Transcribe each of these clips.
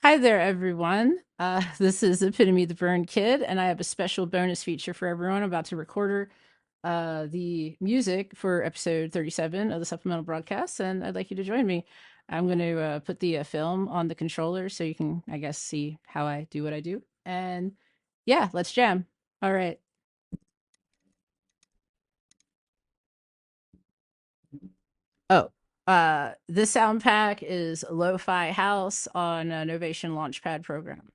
Hi there, everyone. This is Epitome the Burn Kid, and I have a special bonus feature for everyone. I'm about to record the music for episode 37 of the supplemental broadcast, and I'd like you to join me. I'm going to put the film on the controller so you can, I guess, see how I do what I do. And yeah, let's jam. All right. Oh, this sound pack is Lo-Fi House on a Novation Launchpad program.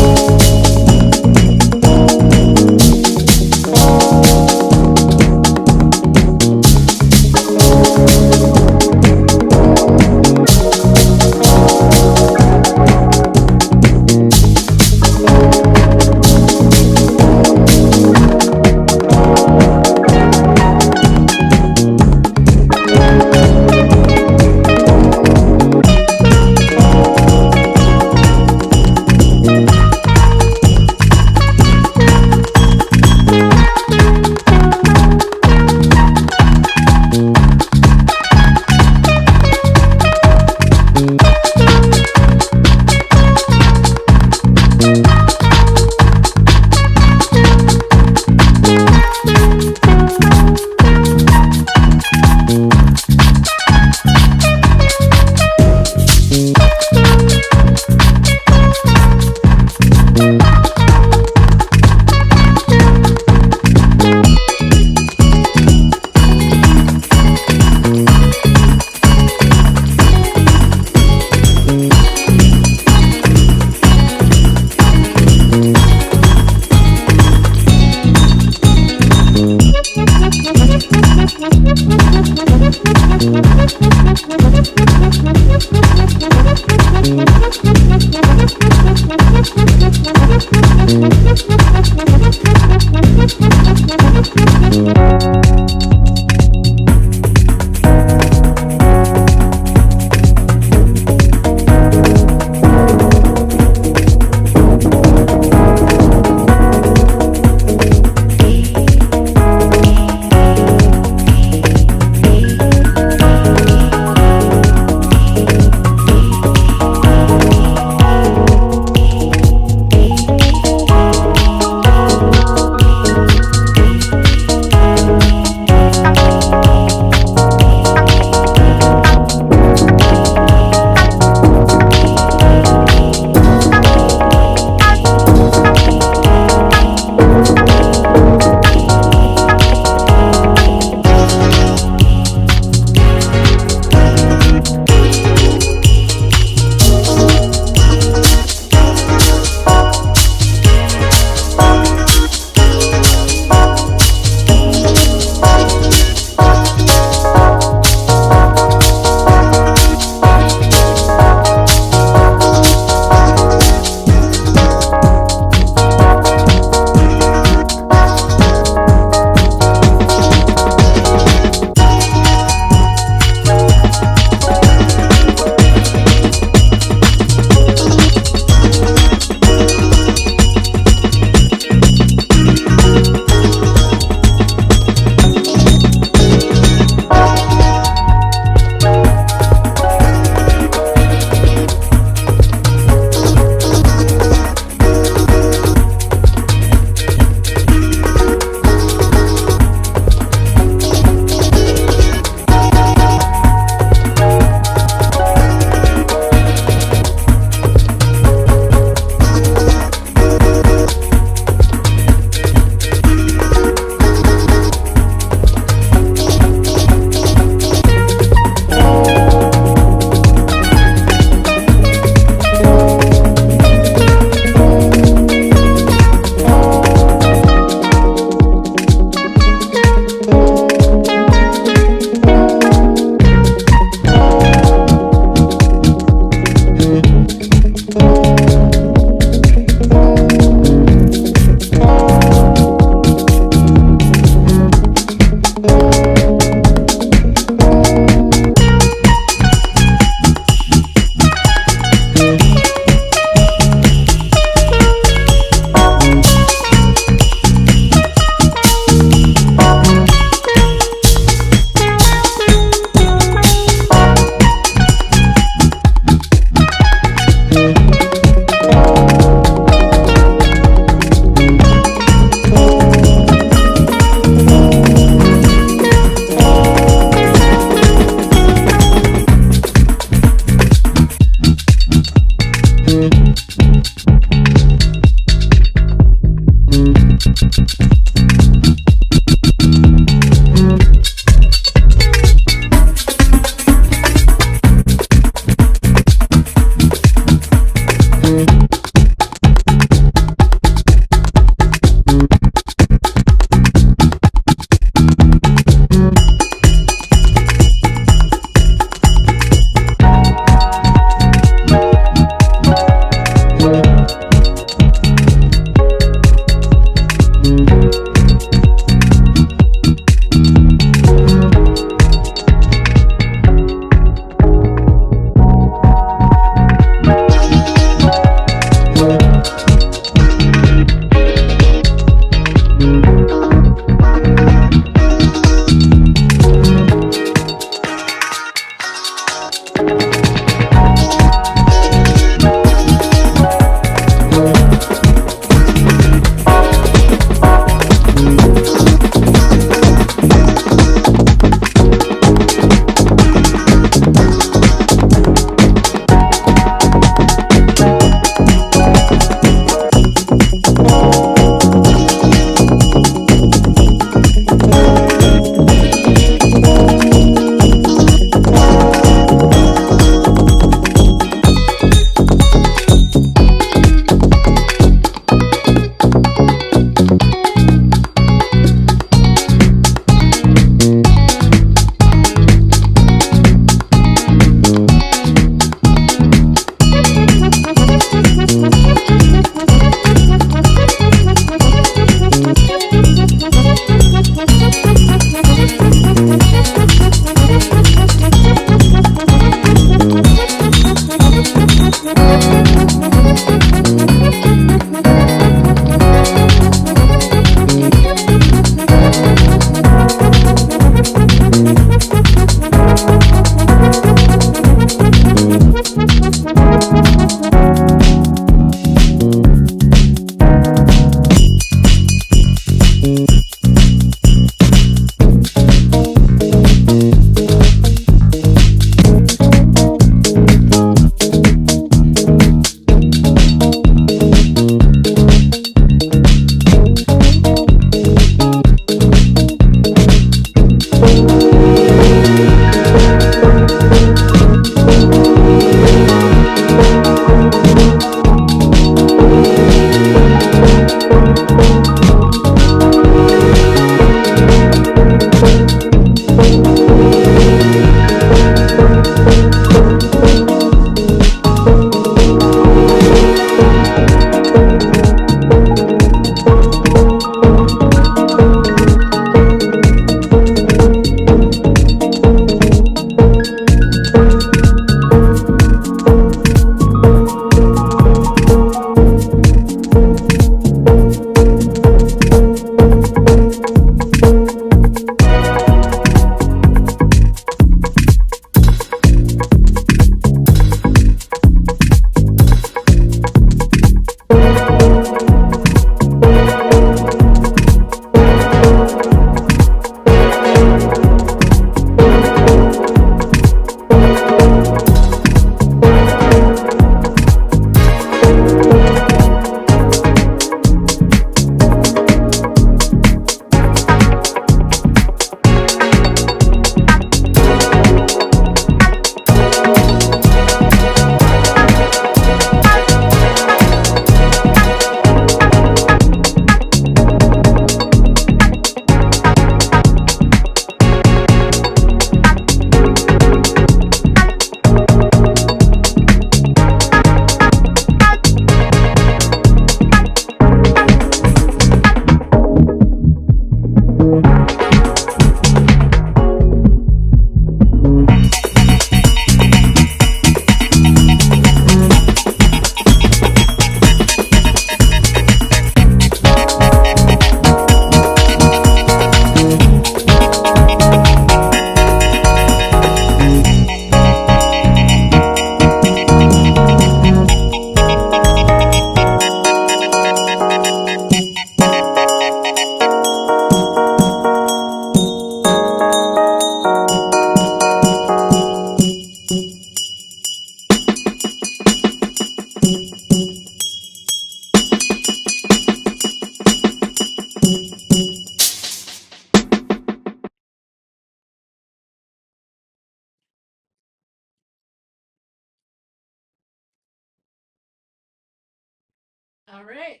right.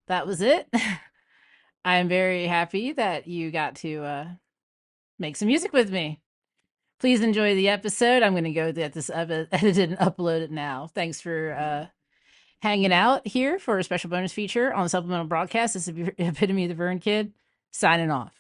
That was it. I'm very happy that you got to make some music with me. Please enjoy the episode. I'm going to go get this edited and upload it now. Thanks for hanging out here for a special bonus feature on the supplemental broadcast. This is Epitome of the Burn Kid, signing off.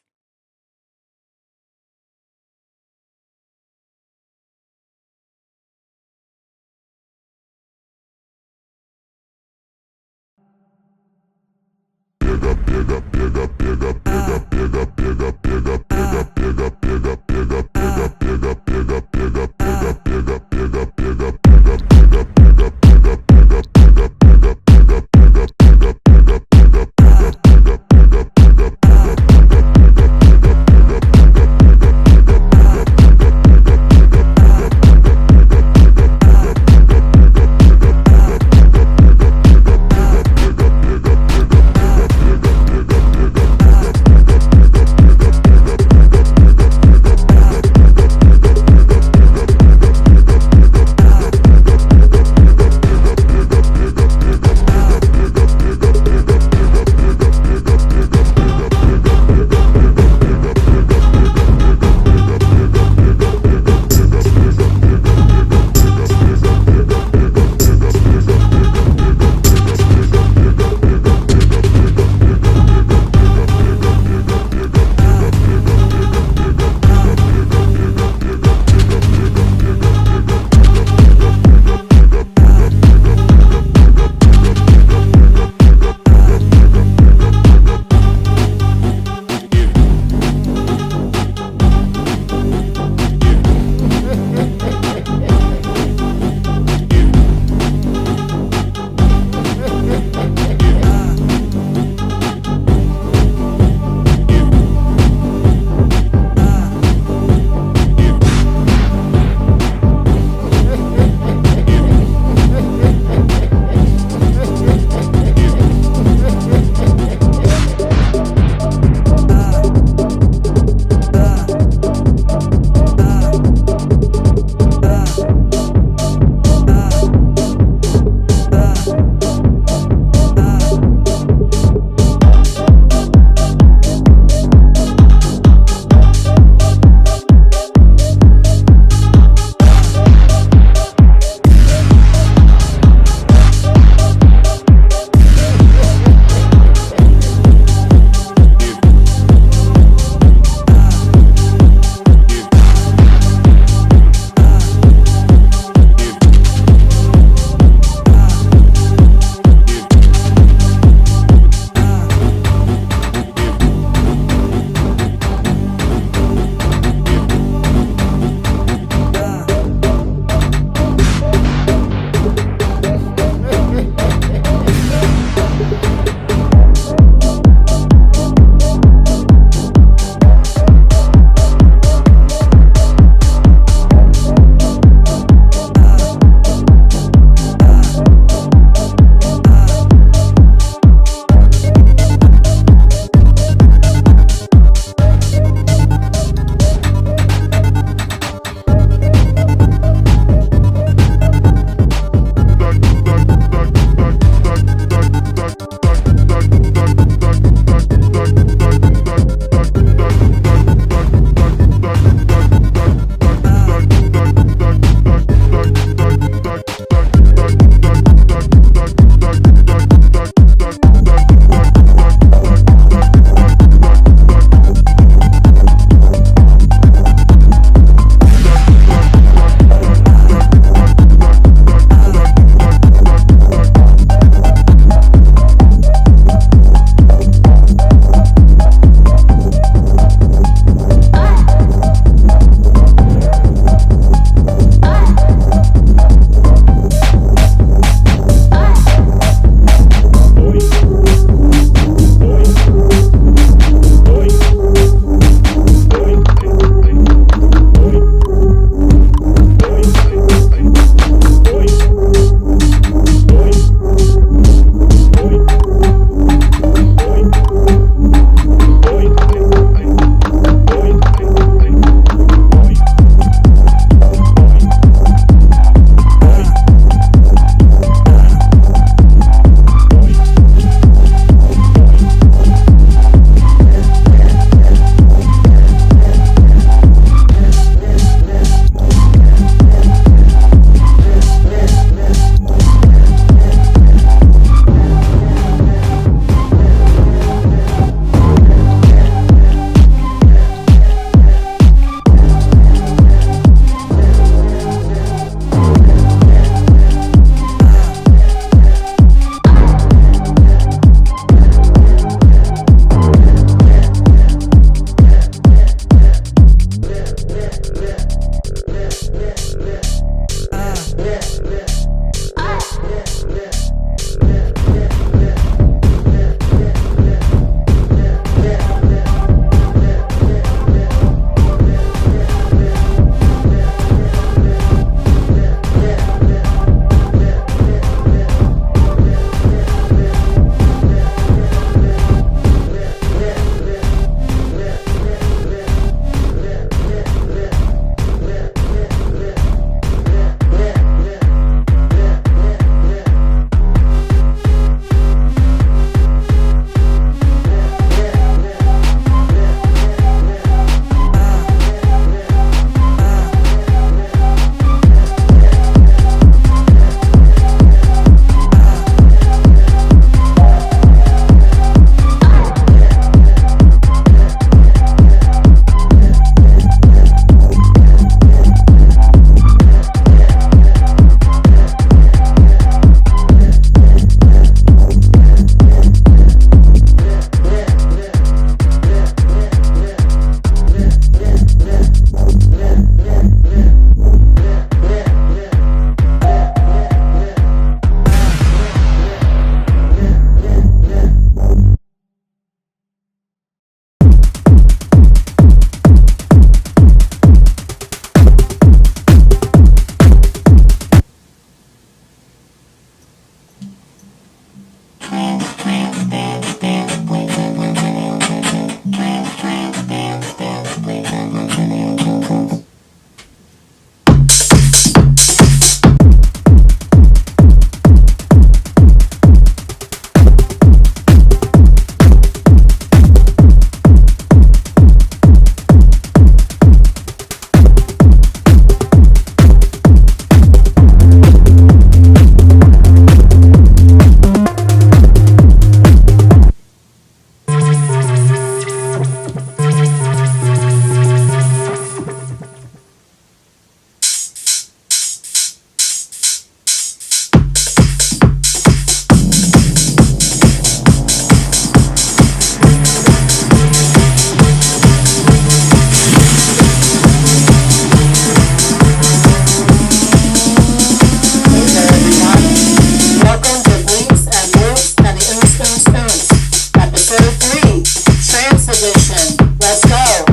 position. Let's go.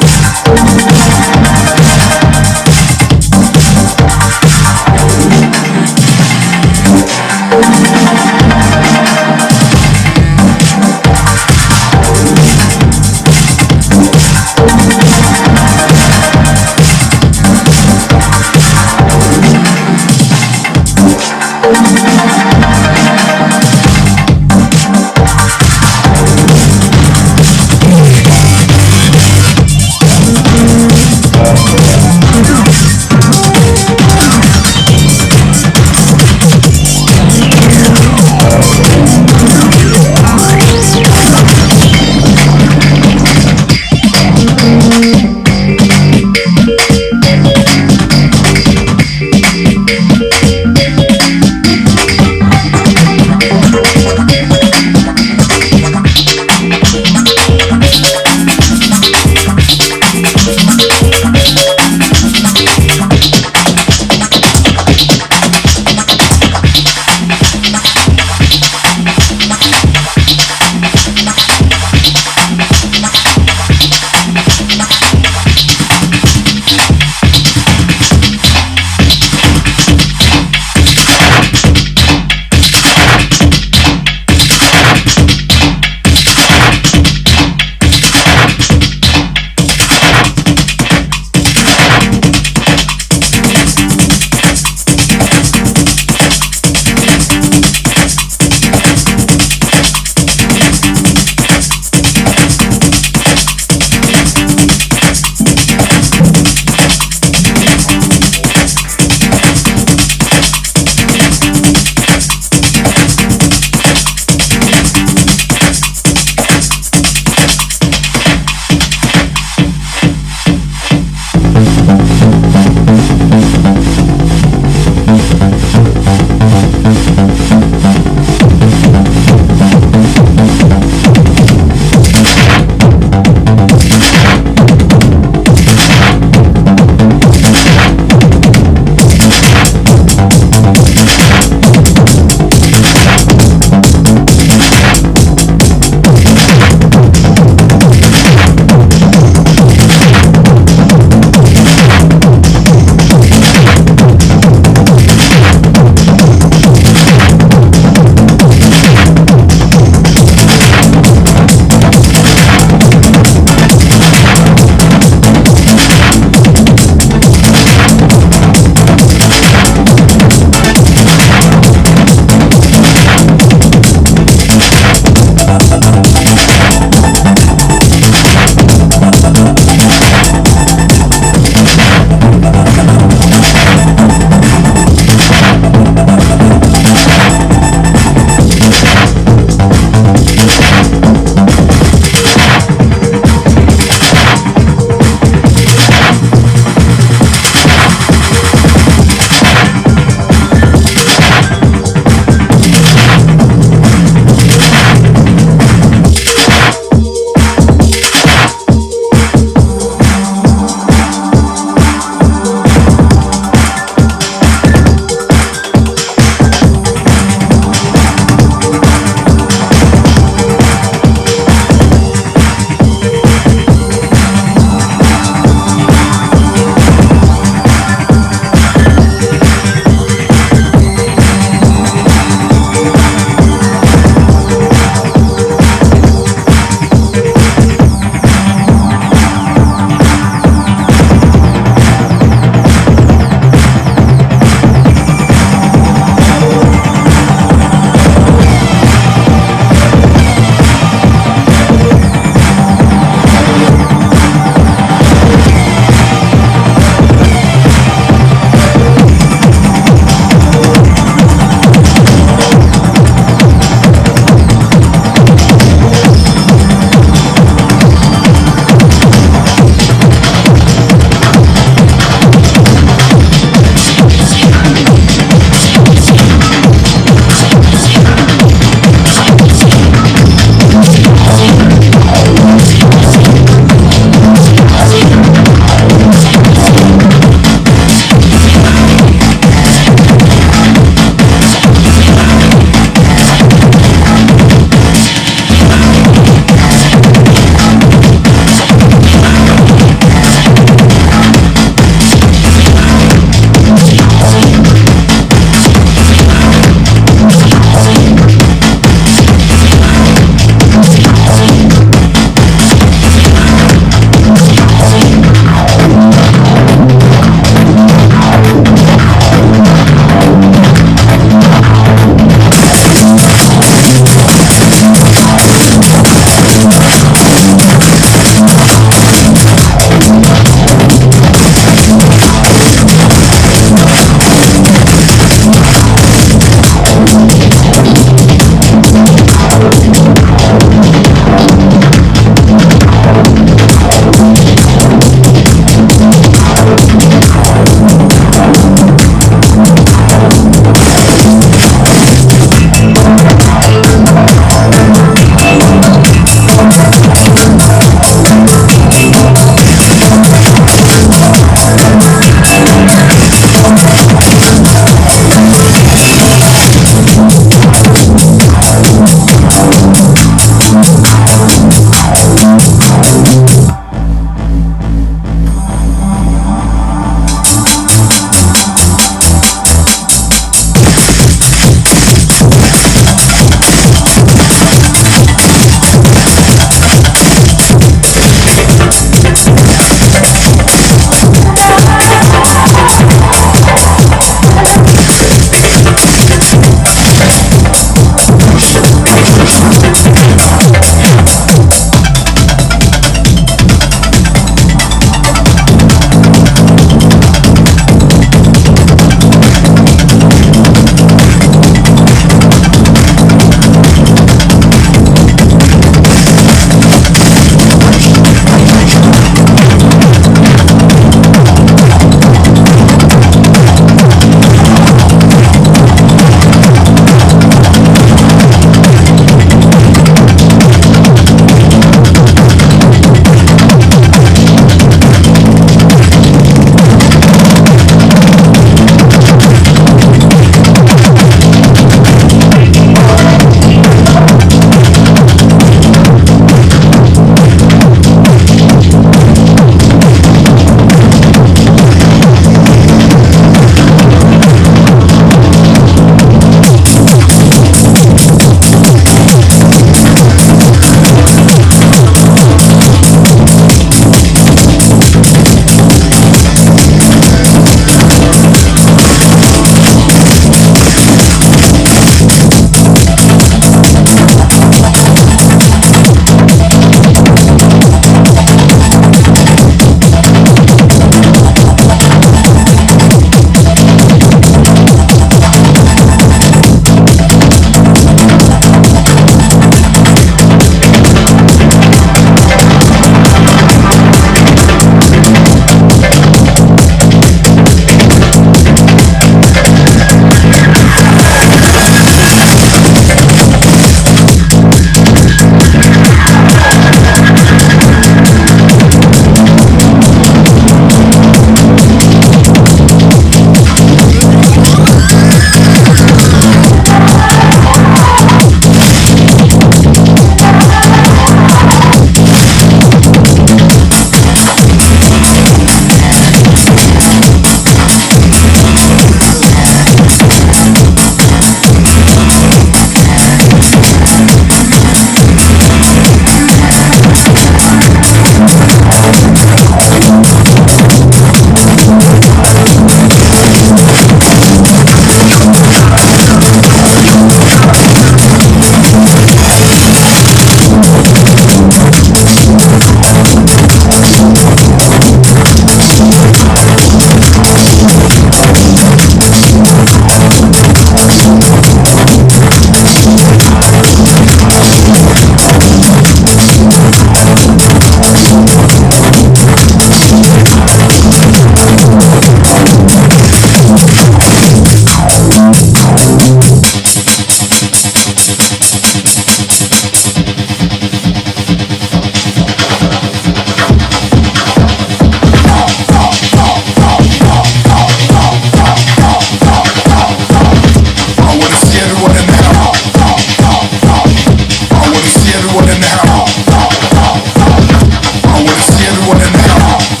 everyone in the house.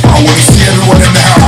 I wanna see everyone in the house.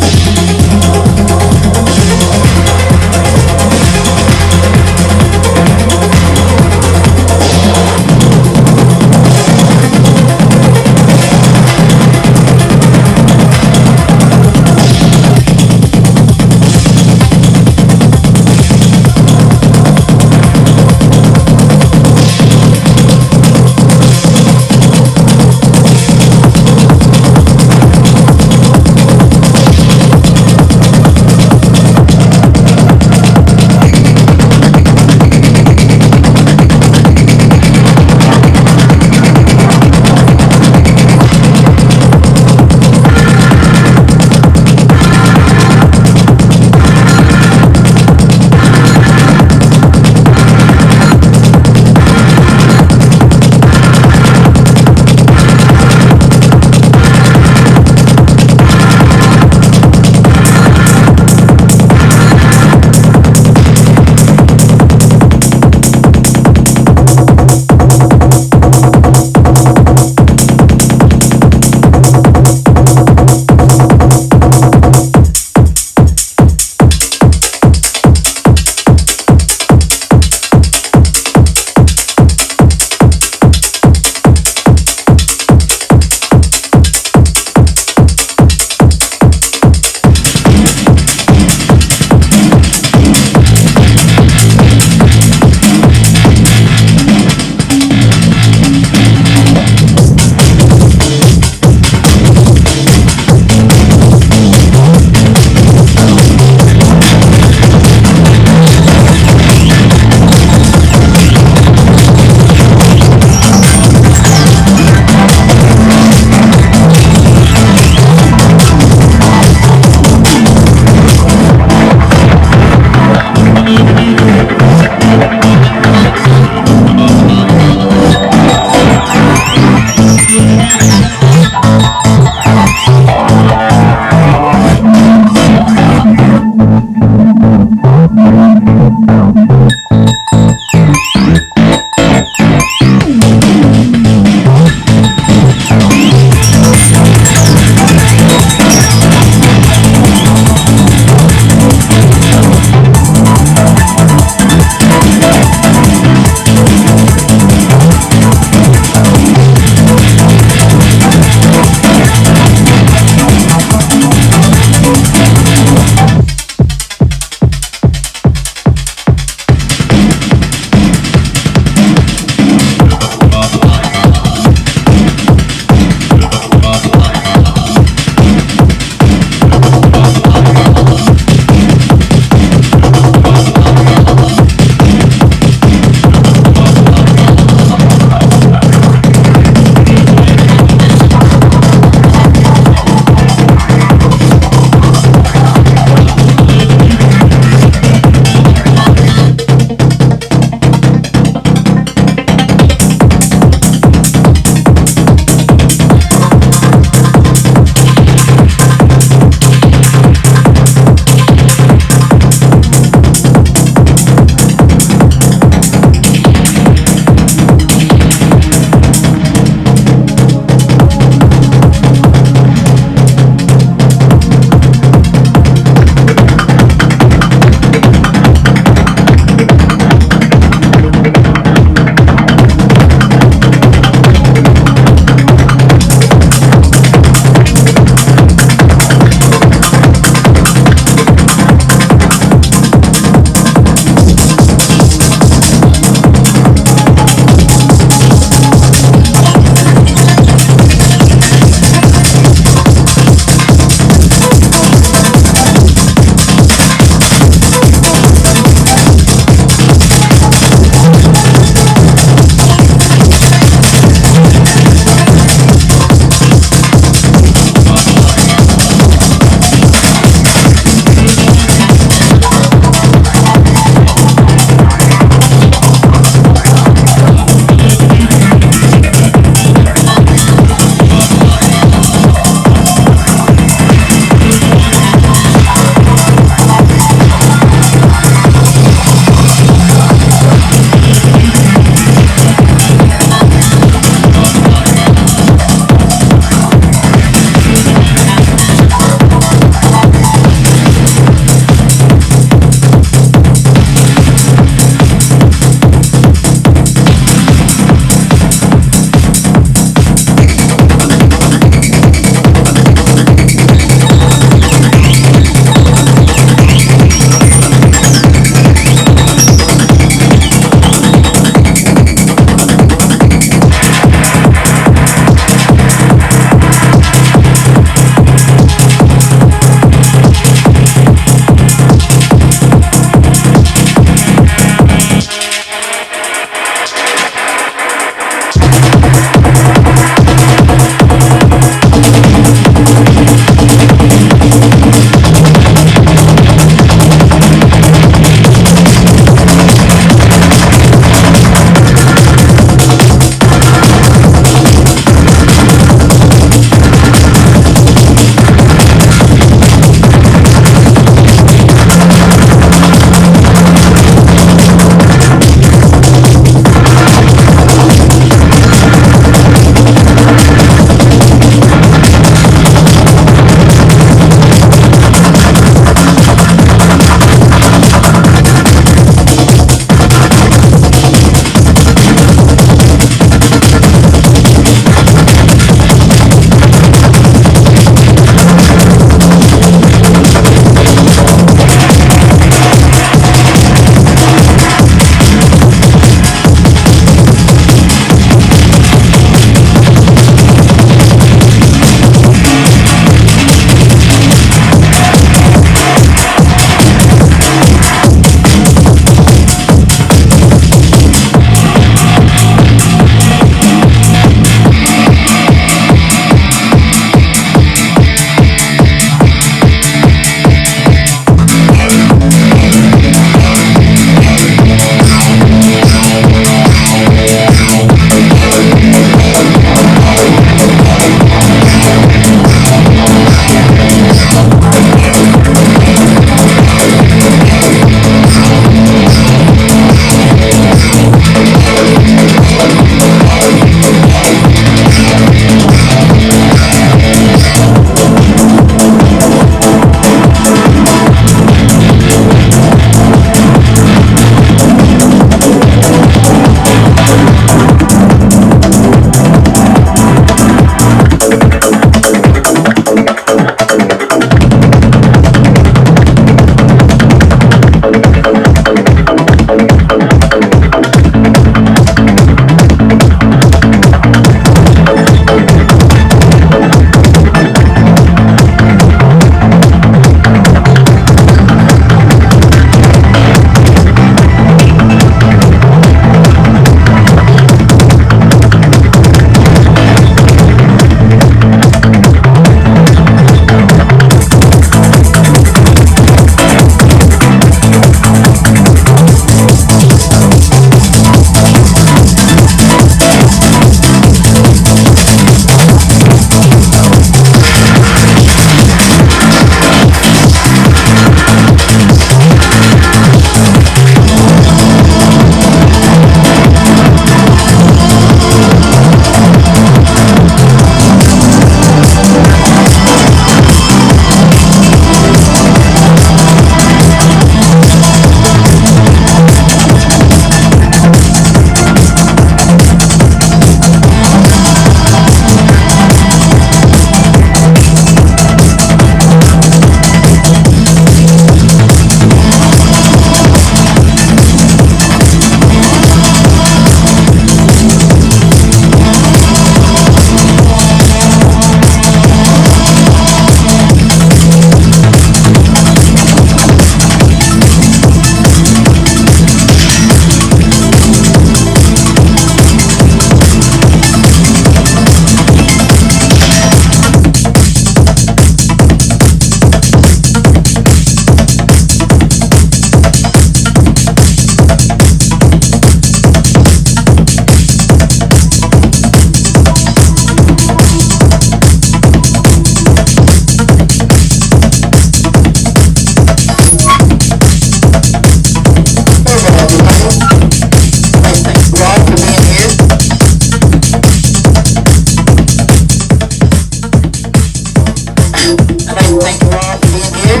I'd like to thank you all for being here.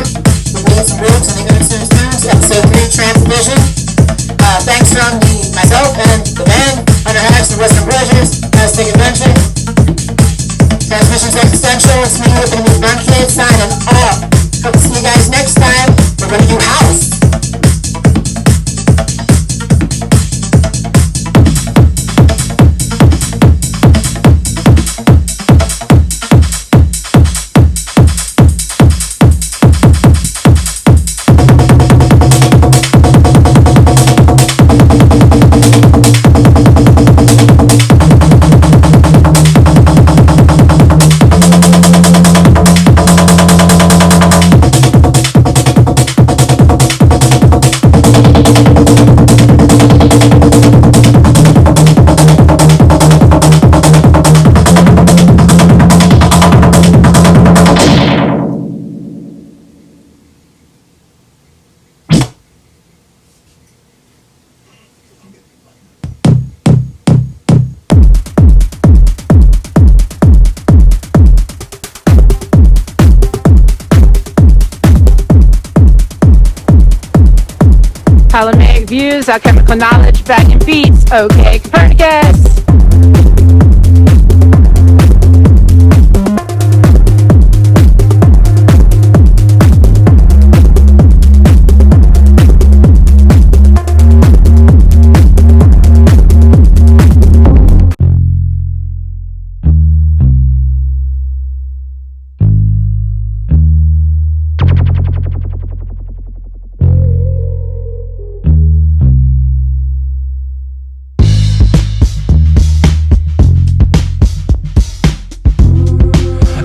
We need some roots and the Oontz episode 3, Transmission. Thanks from myself and the band, Hunter Hacks and Western Pleasures, Aztech Adventure. Transmission's existential. It's me, EpitomeTheBurnkid, signing off. Hope to see you guys next time. We're gonna do house. Ptolemaic views, alchemical knowledge, back in beats. Okay, Copernicus.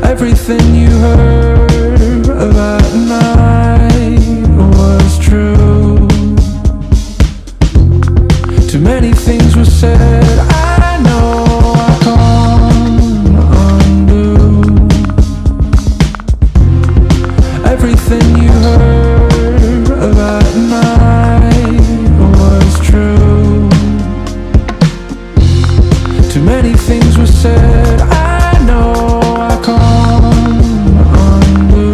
Everything you heard that night was true. Too many things were said, I know I can't undo. Everything you heard that night was true. Too many things were said, I know I can't undo.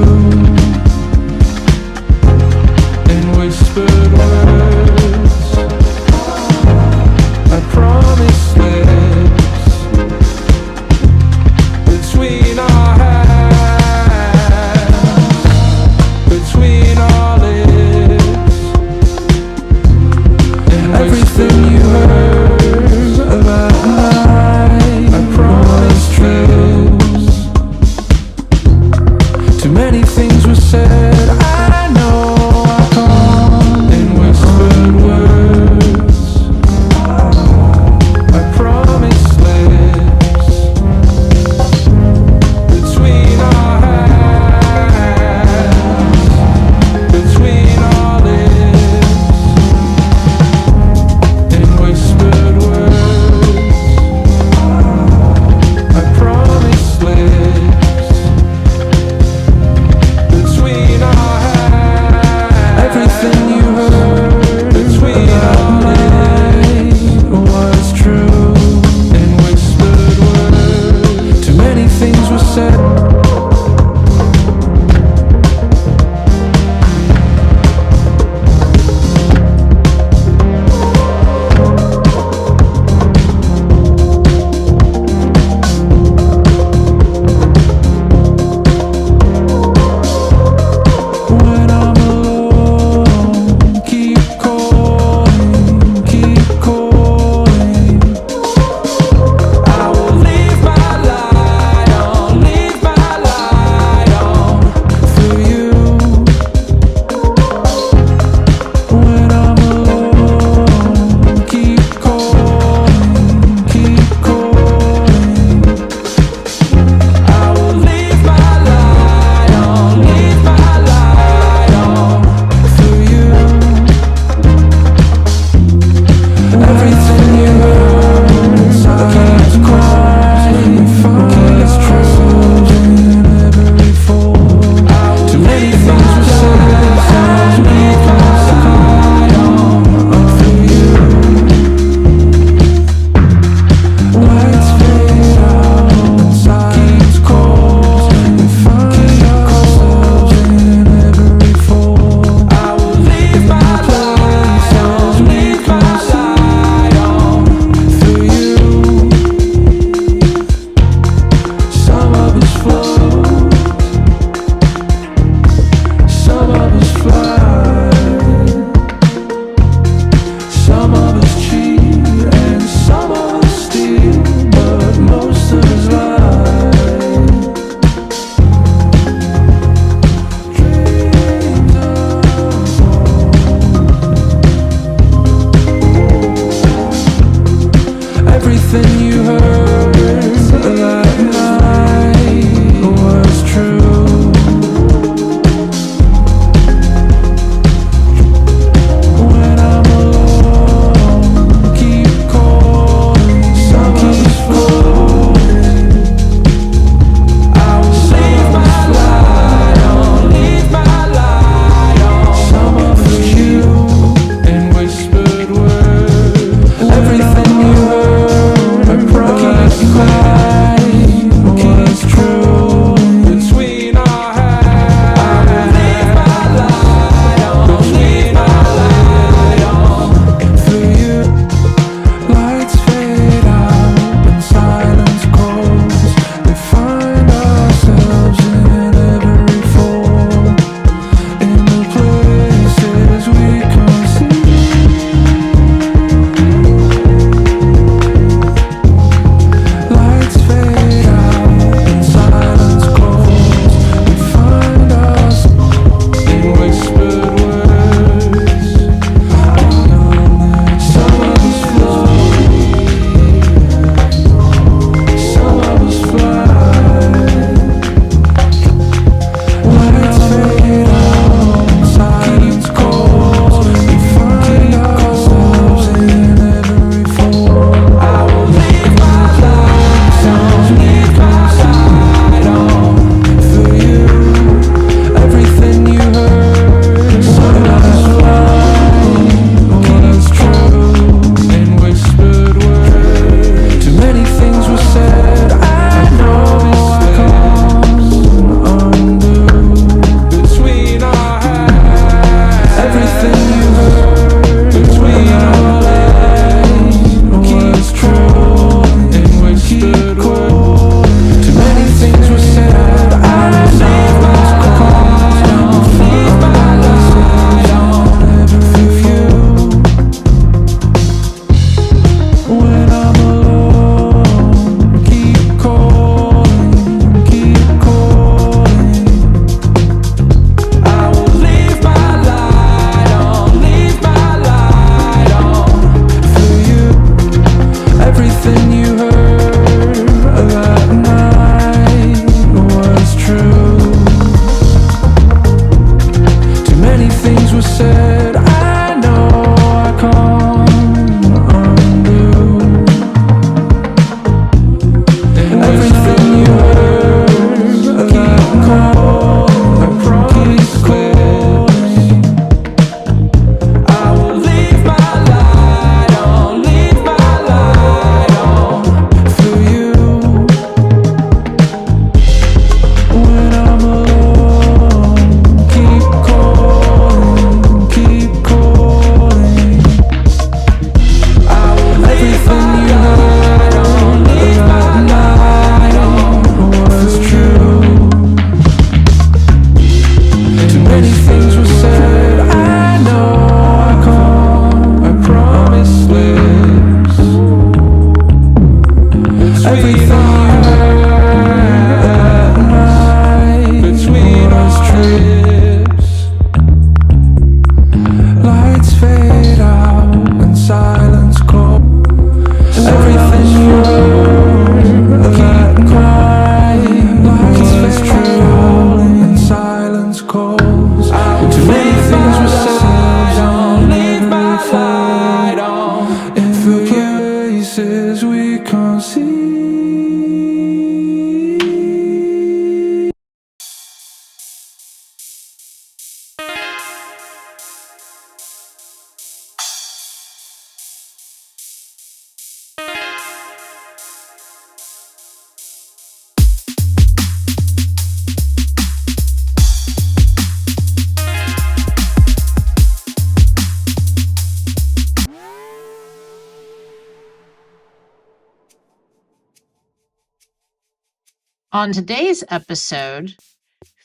On today's episode,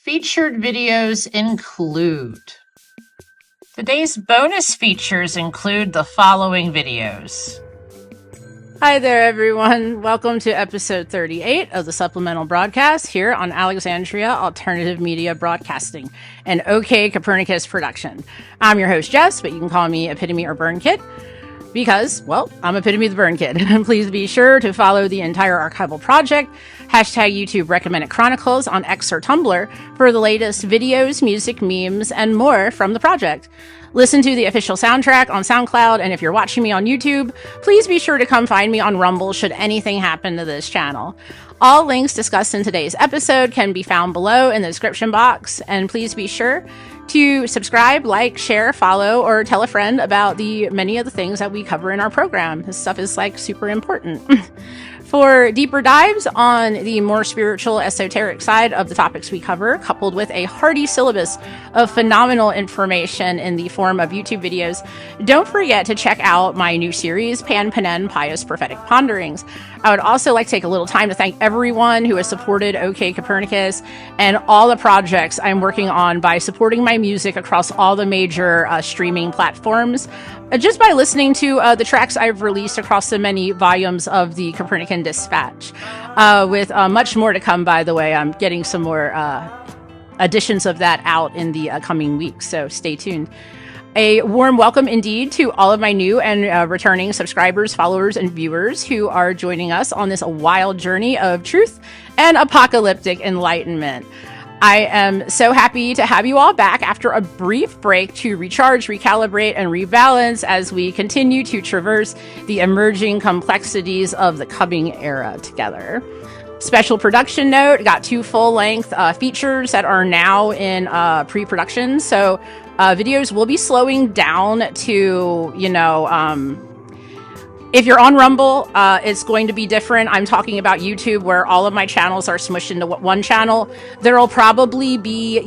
featured videos include... Today's bonus features include the following videos. Hi there, everyone. Welcome to episode 38 of the supplemental broadcast here on Alexandria Alternative Media Broadcasting, an OK Copernicus production. I'm your host, Jess, but you can call me Epitome or Burnkid because, well, I'm Epitome the Burnkid. Please be sure to follow the entire archival project, #YouTube Recommended Chronicles on X or Tumblr for the latest videos, music, memes, and more from the project. Listen to the official soundtrack on SoundCloud, and if you're watching me on YouTube, please be sure to come find me on Rumble should anything happen to this channel. All links discussed in today's episode can be found below in the description box, and please be sure to subscribe, like, share, follow, or tell a friend about the many of the things that we cover in our program. This stuff is like super important. For deeper dives on the more spiritual, esoteric side of the topics we cover, coupled with a hearty syllabus of phenomenal information in the form of YouTube videos, don't forget to check out my new series, Pan Panen Pious Prophetic Ponderings. I would also like to take a little time to thank everyone who has supported OK Copernicus and all the projects I'm working on by supporting my music across all the major streaming platforms. Just by listening to the tracks I've released across the many volumes of the Copernican Dispatch. With much more to come, by the way. I'm getting some more editions of that out in the coming weeks, so stay tuned. A warm welcome indeed to all of my new and returning subscribers, followers, and viewers who are joining us on this wild journey of truth and apocalyptic enlightenment. I am so happy to have you all back after a brief break to recharge, recalibrate, and rebalance as we continue to traverse the emerging complexities of the coming era together. Special production note, got 2 full-length features that are now in pre-production, so videos will be slowing down to, if you're on Rumble, it's going to be different. I'm talking about YouTube, where all of my channels are smushed into one channel. There'll probably be,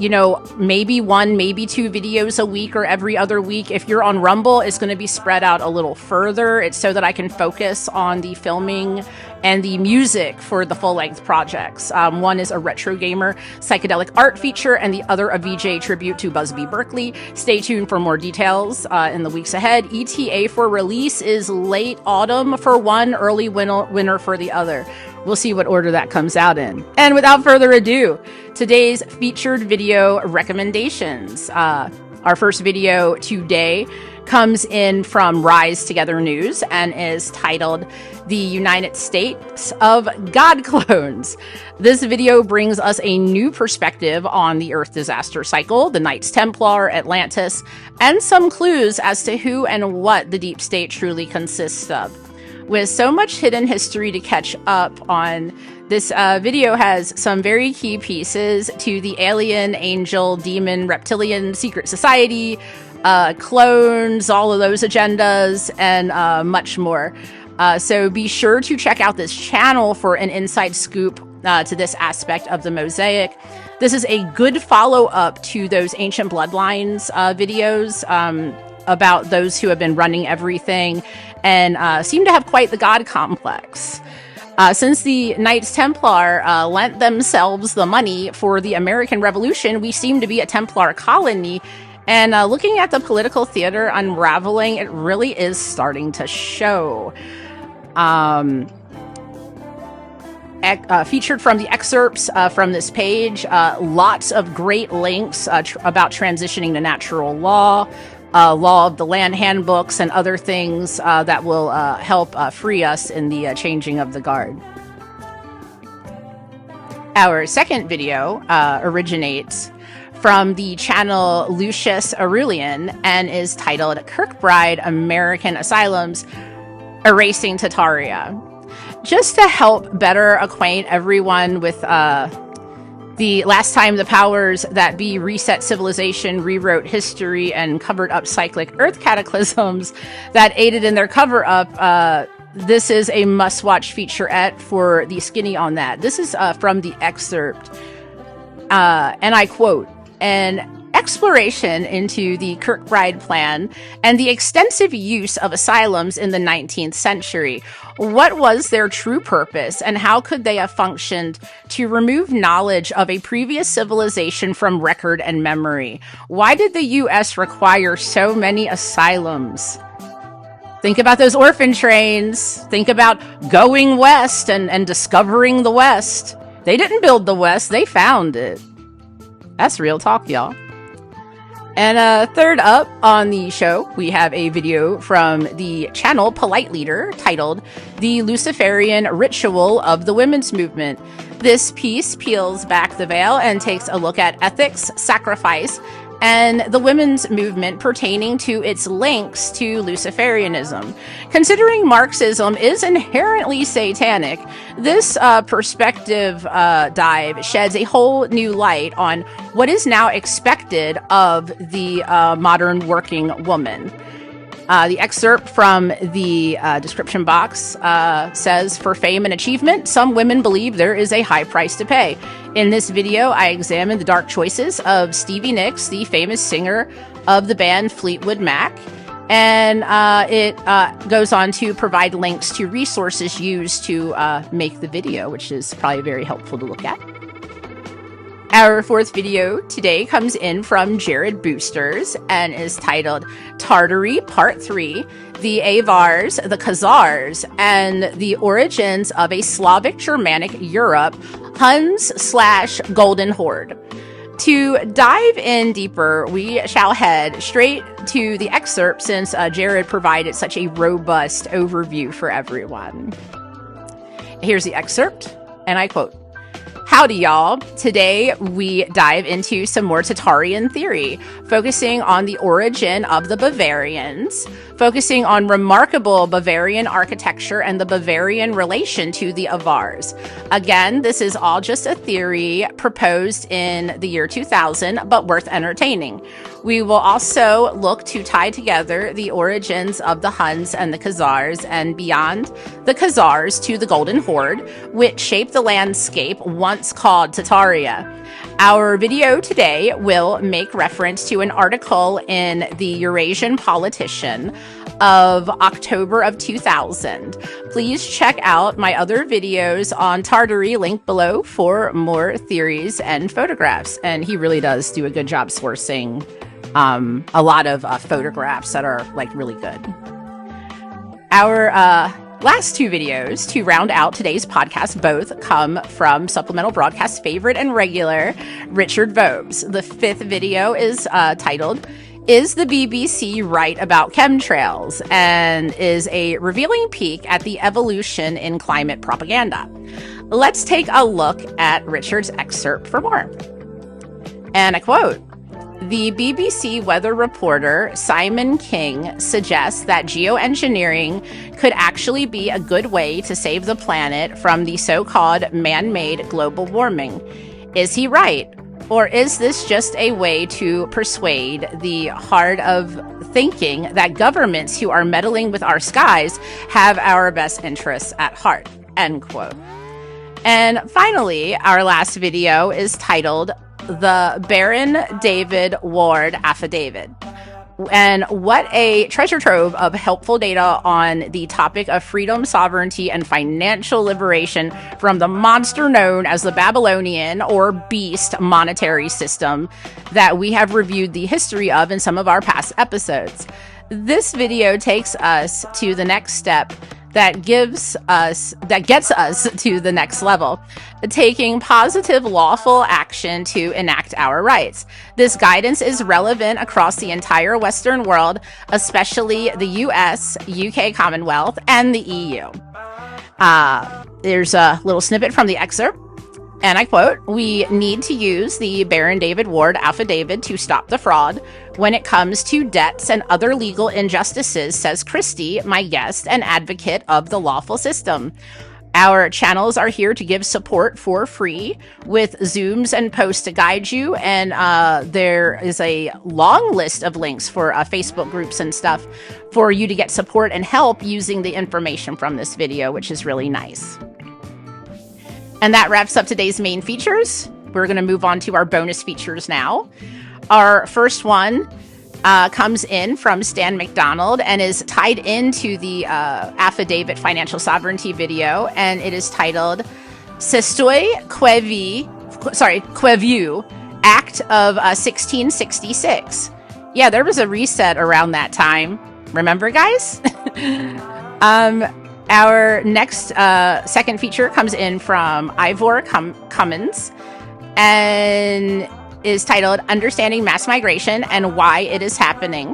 maybe 1, maybe 2 videos a week or every other week. If you're on Rumble, it's going to be spread out a little further. It's so that I can focus on the filming and the music for the full-length projects. One is a retro gamer psychedelic art feature, and the other a VJ tribute to Busby Berkeley. Stay tuned for more details in the weeks ahead. ETA for release is late autumn for one, early winter for the other. We'll see what order that comes out in. And without further ado, today's featured video recommendations. Our first video today comes in from Rise Together News and is titled The United States of God Clones. This video brings us a new perspective on the Earth disaster cycle, the Knights Templar, Atlantis, and some clues as to who and what the deep state truly consists of. With so much hidden history to catch up on, this video has some very key pieces to the alien, angel, demon, reptilian, secret society, clones, all of those agendas, and much more. So be sure to check out this channel for an inside scoop to this aspect of the mosaic. This is a good follow-up to those Ancient Bloodlines videos about those who have been running everything and seem to have quite the god complex. Since the Knights Templar lent themselves the money for the American Revolution, we seem to be a Templar colony. And looking at the political theater unraveling, it really is starting to show. Featured from the excerpts from this page, lots of great links about transitioning to natural law, law of the land handbooks, and other things that will help free us in the changing of the guard. Our second video originates from the channel Lucius Aurelian and is titled Kirkbride American Asylums Erasing Tartary. Just to help better acquaint everyone with the last time the powers that be reset civilization, rewrote history, and covered up cyclic Earth cataclysms that aided in their cover-up, this is a must-watch featurette for the skinny on that. This is from the excerpt, and I quote, "An exploration into the Kirkbride plan and the extensive use of asylums in the 19th century. What was their true purpose, and how could they have functioned to remove knowledge of a previous civilization from record and memory? Why did the US require so many asylums? Think about those orphan trains. Think about going west and discovering the West. They didn't build the West, they found it. That's real talk, y'all. And third up on the show, we have a video from the channel Polite Leader titled The Luciferian Ritual of the Women's Movement. This piece peels back the veil and takes a look at ethics, sacrifice, and the women's movement pertaining to its links to Luciferianism. Considering Marxism is inherently satanic, this perspective dive sheds a whole new light on what is now expected of the modern working woman. The excerpt from the description box says, for fame and achievement, some women believe there is a high price to pay. In this video, I examine the dark choices of Stevie Nicks, the famous singer of the band Fleetwood Mac. And it goes on to provide links to resources used to make the video, which is probably very helpful to look at. Our fourth video today comes in from Jared Boosters and is titled Tartary Part 3, the Avars, the Khazars, and the Origins of a Slavic Germanic Europe, Huns/Golden Horde. To dive in deeper, we shall head straight to the excerpt since Jared provided such a robust overview for everyone. Here's the excerpt, and I quote, "Howdy, y'all. Today, we dive into some more Tartarian theory, focusing on the origin of the Bavarians, focusing on remarkable Bavarian architecture and the Bavarian relation to the Avars. Again, this is all just a theory proposed in the year 2000, but worth entertaining. We will also look to tie together the origins of the Huns and the Khazars, and beyond the Khazars to the Golden Horde, which shaped the landscape once called Tartaria. Our video today will make reference to an article in the Eurasian Politician of October of 2000. Please check out my other videos on Tartary, linked below, for more theories and photographs." And he really does do a good job sourcing a lot of photographs that are like really good. Our last two videos to round out today's podcast both come from Supplemental Broadcast favorite and regular Richard Vobes. The fifth video is titled Is the BBC Right About Chemtrails? And is a revealing peek at the evolution in climate propaganda. Let's take a look at Richard's excerpt for more. And I quote, "The BBC weather reporter Simon King suggests that geoengineering could actually be a good way to save the planet from the so-called man-made global warming. Is he right? Or is this just a way to persuade the hard of thinking that governments who are meddling with our skies have our best interests at heart?" End quote. And finally, our last video is titled The Baron David Ward Affidavit. And what a treasure trove of helpful data on the topic of freedom, sovereignty, and financial liberation from the monster known as the Babylonian or beast monetary system that we have reviewed the history of in some of our past episodes. This video takes us to the next step that gets us to the next level, taking positive lawful action to enact our rights. This guidance is relevant across the entire Western world, especially the US, UK Commonwealth, and the EU. There's a little snippet from the excerpt, and I quote, "We need to use the Baron David Ward Affidavit to stop the fraud when it comes to debts and other legal injustices, says Christie, my guest and advocate of the lawful system. Our channels are here to give support for free with Zooms and posts to guide you, and there is a long list of links for Facebook groups and stuff for you to get support and help using the information from this video, which is really nice." And that wraps up today's main features. We're going to move on to our bonus features now. Our first one comes in from Stan McDonald and is tied into the Affidavit Financial Sovereignty video, and it is titled Sestoy Queviu, Act of 1666. Yeah, there was a reset around that time. Remember, guys? Our next second feature comes in from Ivor Cummins and is titled Understanding Mass Migration and Why It Is Happening.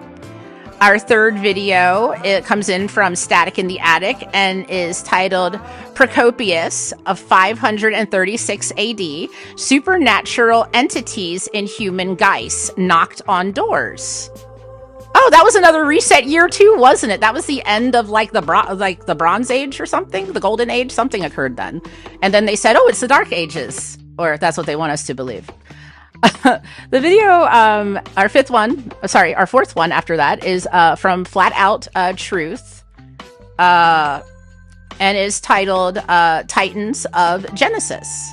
Our third video, it comes in from Static in the Attic and is titled Procopius of 536 AD, Supernatural Entities in Human Geist Knocked on Doors. Oh, that was another reset year too, wasn't it? That was the end of like the Bronze Age or something, the Golden Age, something occurred then. And then they said, oh, it's the Dark Ages, or that's what they want us to believe. The video, our fourth one after that is from Flat Out Truth, and is titled Titans of Genesis.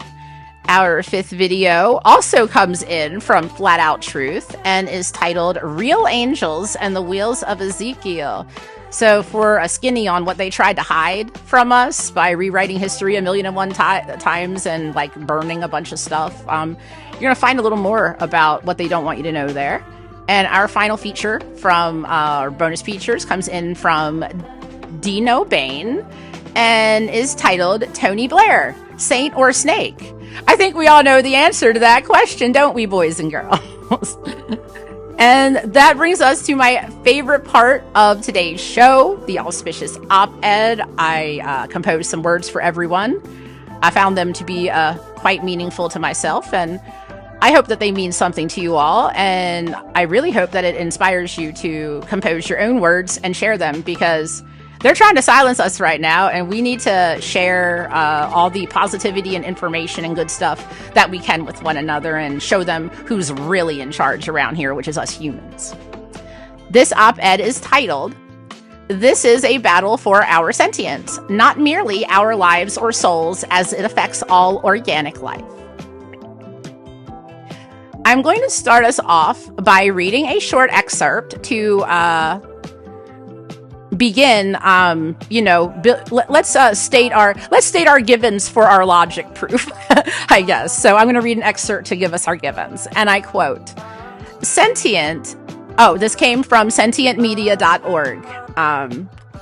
Our fifth video also comes in from Flat Out Truth and is titled Real Angels and the Wheels of Ezekiel. So for a skinny on what they tried to hide from us by rewriting history 1,000,001 times and like burning a bunch of stuff, you're going to find a little more about what they don't want you to know there. And our final feature from our bonus features comes in from Dino Bain and is titled Tony Blair, Saint or Snake? I think we all know the answer to that question, don't we, boys and girls? And that brings us to my favorite part of today's show, the auspicious op-ed. I composed some words for everyone. I found them to be quite meaningful to myself, and I hope that they mean something to you all. And I really hope that it inspires you to compose your own words and share them, because they're trying to silence us right now, and we need to share all the positivity and information and good stuff that we can with one another and show them who's really in charge around here, which is us humans. This op-ed is titled, This is a battle for our sentience, not merely our lives or souls, as it affects all organic life. I'm going to start us off by reading a short excerpt to begin. Let's state our givens for our logic proof, I guess. So I'm going to read an excerpt to give us our givens, and I quote: "Sentient." Oh, this came from sentientmedia.org.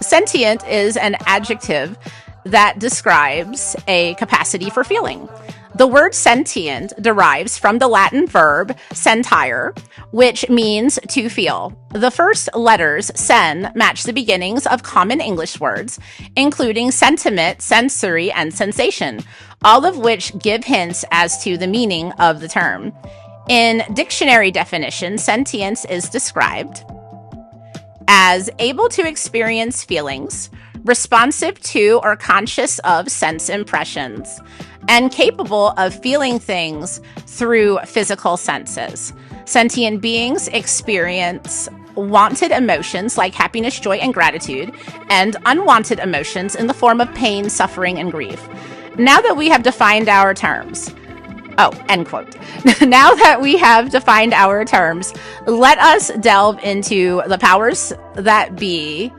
Sentient is an adjective that describes a capacity for feeling. The word sentient derives from the Latin verb sentire, which means to feel. The first letters, sen, match the beginnings of common English words, including sentiment, sensory, and sensation, all of which give hints as to the meaning of the term. In dictionary definition, sentience is described as able to experience feelings, responsive to or conscious of sense impressions, and capable of feeling things through physical senses. Sentient beings experience wanted emotions like happiness, joy, and gratitude, and unwanted emotions in the form of pain, suffering, and grief. Now that we have defined our terms, end quote. Now that we have defined our terms, let us delve into the powers that be,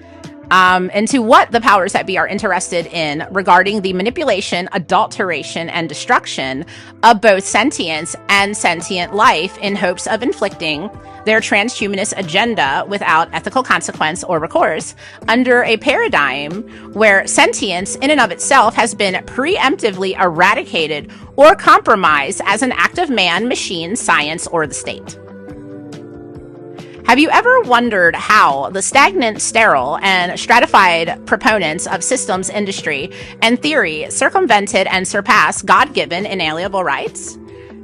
into what the powers that be are interested in regarding the manipulation, adulteration, and destruction of both sentience and sentient life in hopes of inflicting their transhumanist agenda without ethical consequence or recourse under a paradigm where sentience in and of itself has been preemptively eradicated or compromised as an act of man, machine, science, or the state. Have you ever wondered how the stagnant, sterile, and stratified proponents of systems, industry, and theory circumvented and surpassed God-given inalienable rights?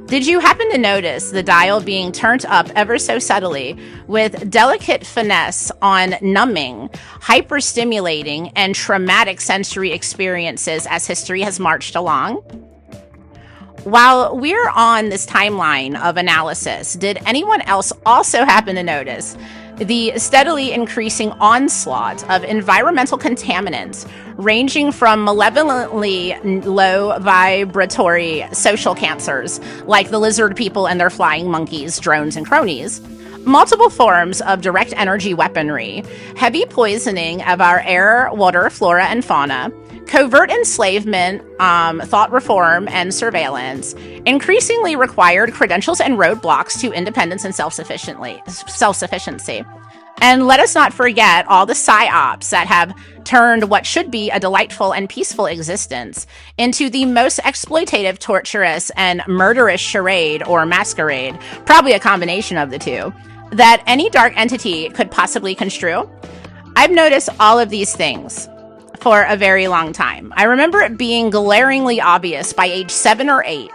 Did you happen to notice the dial being turned up ever so subtly with delicate finesse on numbing, hyperstimulating, and traumatic sensory experiences as history has marched along? While we're on this timeline of analysis, did anyone else also happen to notice The steadily increasing onslaught of environmental contaminants, ranging from malevolently low vibratory social cancers, like the lizard people and their flying monkeys, drones, and cronies, multiple forms of direct energy weaponry, heavy poisoning of our air, water, flora, and fauna, covert enslavement, thought reform, and surveillance, increasingly required credentials and roadblocks to independence and self-sufficiency. And let us not forget all the psyops that have turned what should be a delightful and peaceful existence into the most exploitative, torturous, and murderous charade or masquerade, probably a combination of the two, that any dark entity could possibly construe. I've noticed all of these things for a very long time. I remember it being glaringly obvious by age 7 or 8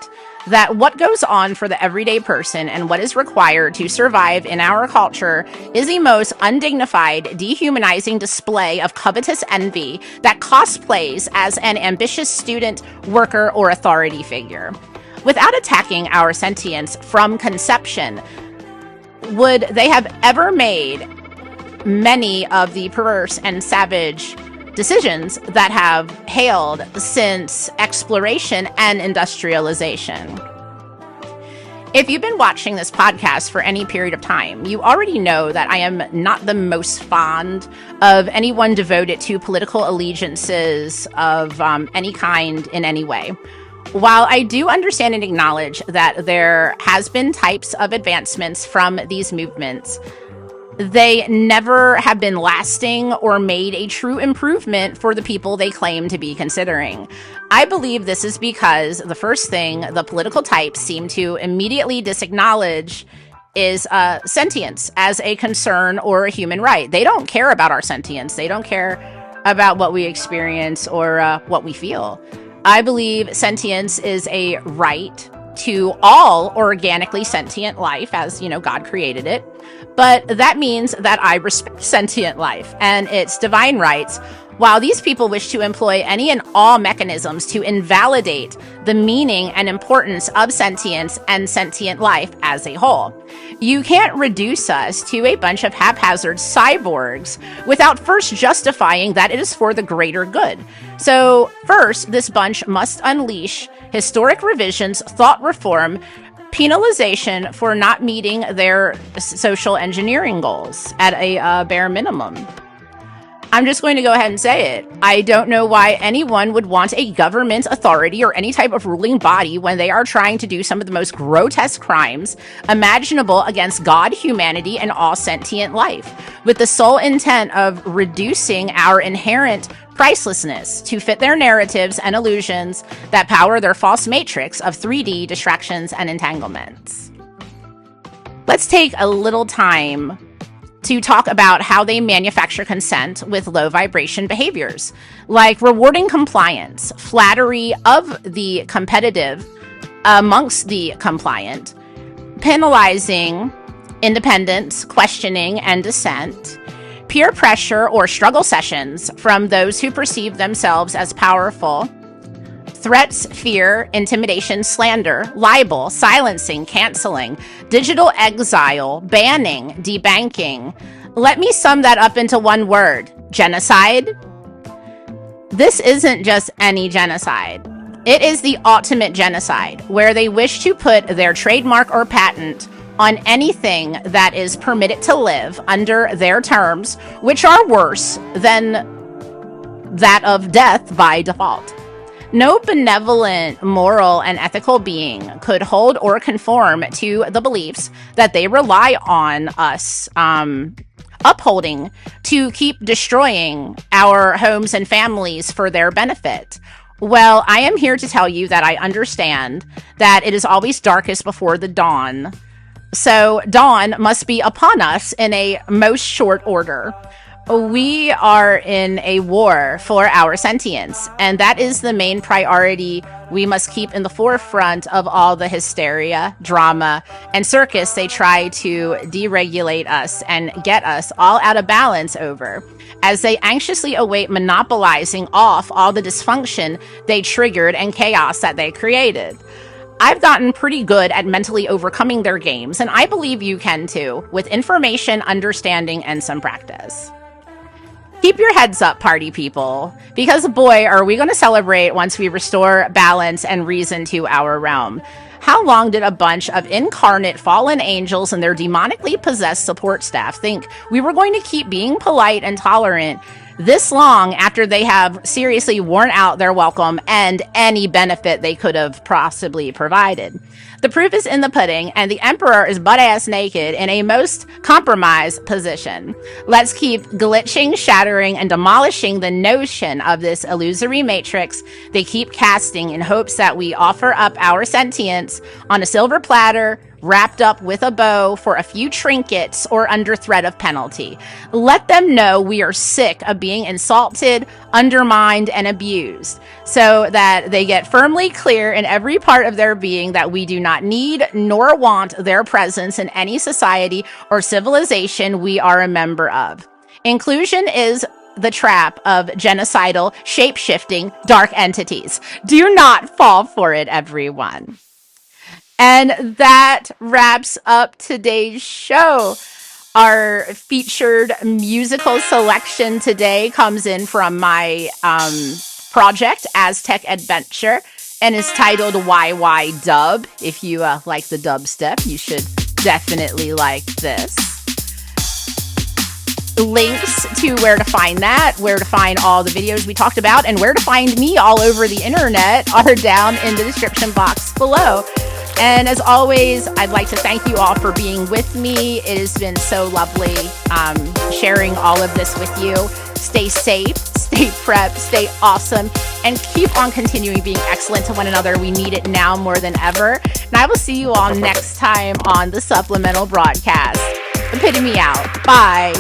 that what goes on for the everyday person and what is required to survive in our culture is the most undignified, dehumanizing display of covetous envy that cosplays as an ambitious student, worker, or authority figure. Without attacking our sentience from conception, would they have ever made many of the perverse and savage decisions that have hailed since exploration and industrialization? If you've been watching this podcast for any period of time, you already know that I am not the most fond of anyone devoted to political allegiances of any kind in any way. While I do understand and acknowledge that there has been types of advancements from these movements, they never have been lasting or made a true improvement for the people they claim to be considering. I believe this is because the first thing the political types seem to immediately disacknowledge is sentience as a concern or a human right. They don't care about our sentience. They don't care about what we experience or what we feel. I believe sentience is a right to all organically sentient life, as, you know, God created it. But that means that I respect sentient life and its divine rights, while these people wish to employ any and all mechanisms to invalidate the meaning and importance of sentience and sentient life as a whole. You can't reduce us to a bunch of haphazard cyborgs without first justifying that it is for the greater good. So first, this bunch must unleash historic revisions, thought reform, penalization for not meeting their social engineering goals at a bare minimum. I'm just going to go ahead and say it. I don't know why anyone would want a government authority or any type of ruling body when they are trying to do some of the most grotesque crimes imaginable against God, humanity, and all sentient life, with the sole intent of reducing our inherent pricelessness to fit their narratives and illusions that power their false matrix of 3D distractions and entanglements. Let's take a little time to talk about how they manufacture consent with low vibration behaviors, like rewarding compliance, flattery of the competitive amongst the compliant, penalizing independence, questioning, and dissent, peer pressure or struggle sessions from those who perceive themselves as powerful, threats, fear, intimidation, slander, libel, silencing, canceling, digital exile, banning, debanking. Let me sum that up into one word: genocide. This isn't just any genocide. It is the ultimate genocide, where they wish to put their trademark or patent on anything that is permitted to live under their terms, which are worse than that of death by default. No benevolent, moral, and ethical being could hold or conform to the beliefs that they rely on us upholding to keep destroying our homes and families for their benefit. Well, I am here to tell you that I understand that it is always darkest before the dawn. So dawn must be upon us in a most short order. We are in a war for our sentience, and that is the main priority we must keep in the forefront of all the hysteria, drama, and circus they try to deregulate us and get us all out of balance over, as they anxiously await monopolizing off all the dysfunction they triggered and chaos that they created. I've gotten pretty good at mentally overcoming their games, and I believe you can too, with information, understanding, and some practice. Keep your heads up, party people, because boy, are we going to celebrate once we restore balance and reason to our realm. How long did a bunch of incarnate fallen angels and their demonically possessed support staff think we were going to keep being polite and tolerant this long after they have seriously worn out their welcome and any benefit they could have possibly provided? The proof is in the pudding, and the Emperor is butt-ass naked in a most compromised position. Let's keep glitching, shattering, and demolishing the notion of this illusory matrix they keep casting in hopes that we offer up our sentience on a silver platter, wrapped up with a bow for a few trinkets or under threat of penalty. Let them know we are sick of being insulted, undermined, and abused, so that they get firmly clear in every part of their being that we do not need nor want their presence in any society or civilization we are a member of. Inclusion is the trap of genocidal, shape-shifting, dark entities. Do not fall for it, everyone. And that wraps up today's show. Our featured musical selection today comes in from my project, Aztech Adventure, and is titled YY Dub. If you like the dubstep, you should definitely like this. Links to where to find that, where to find all the videos we talked about, and where to find me all over the internet are down in the description box below. And as always, I'd like to thank you all for being with me. It has been so lovely sharing all of this with you. Stay safe, stay prepped, stay awesome, and keep on continuing being excellent to one another. We need it now more than ever. And I will see you all next time on the supplemental broadcast. Epitome out. Bye.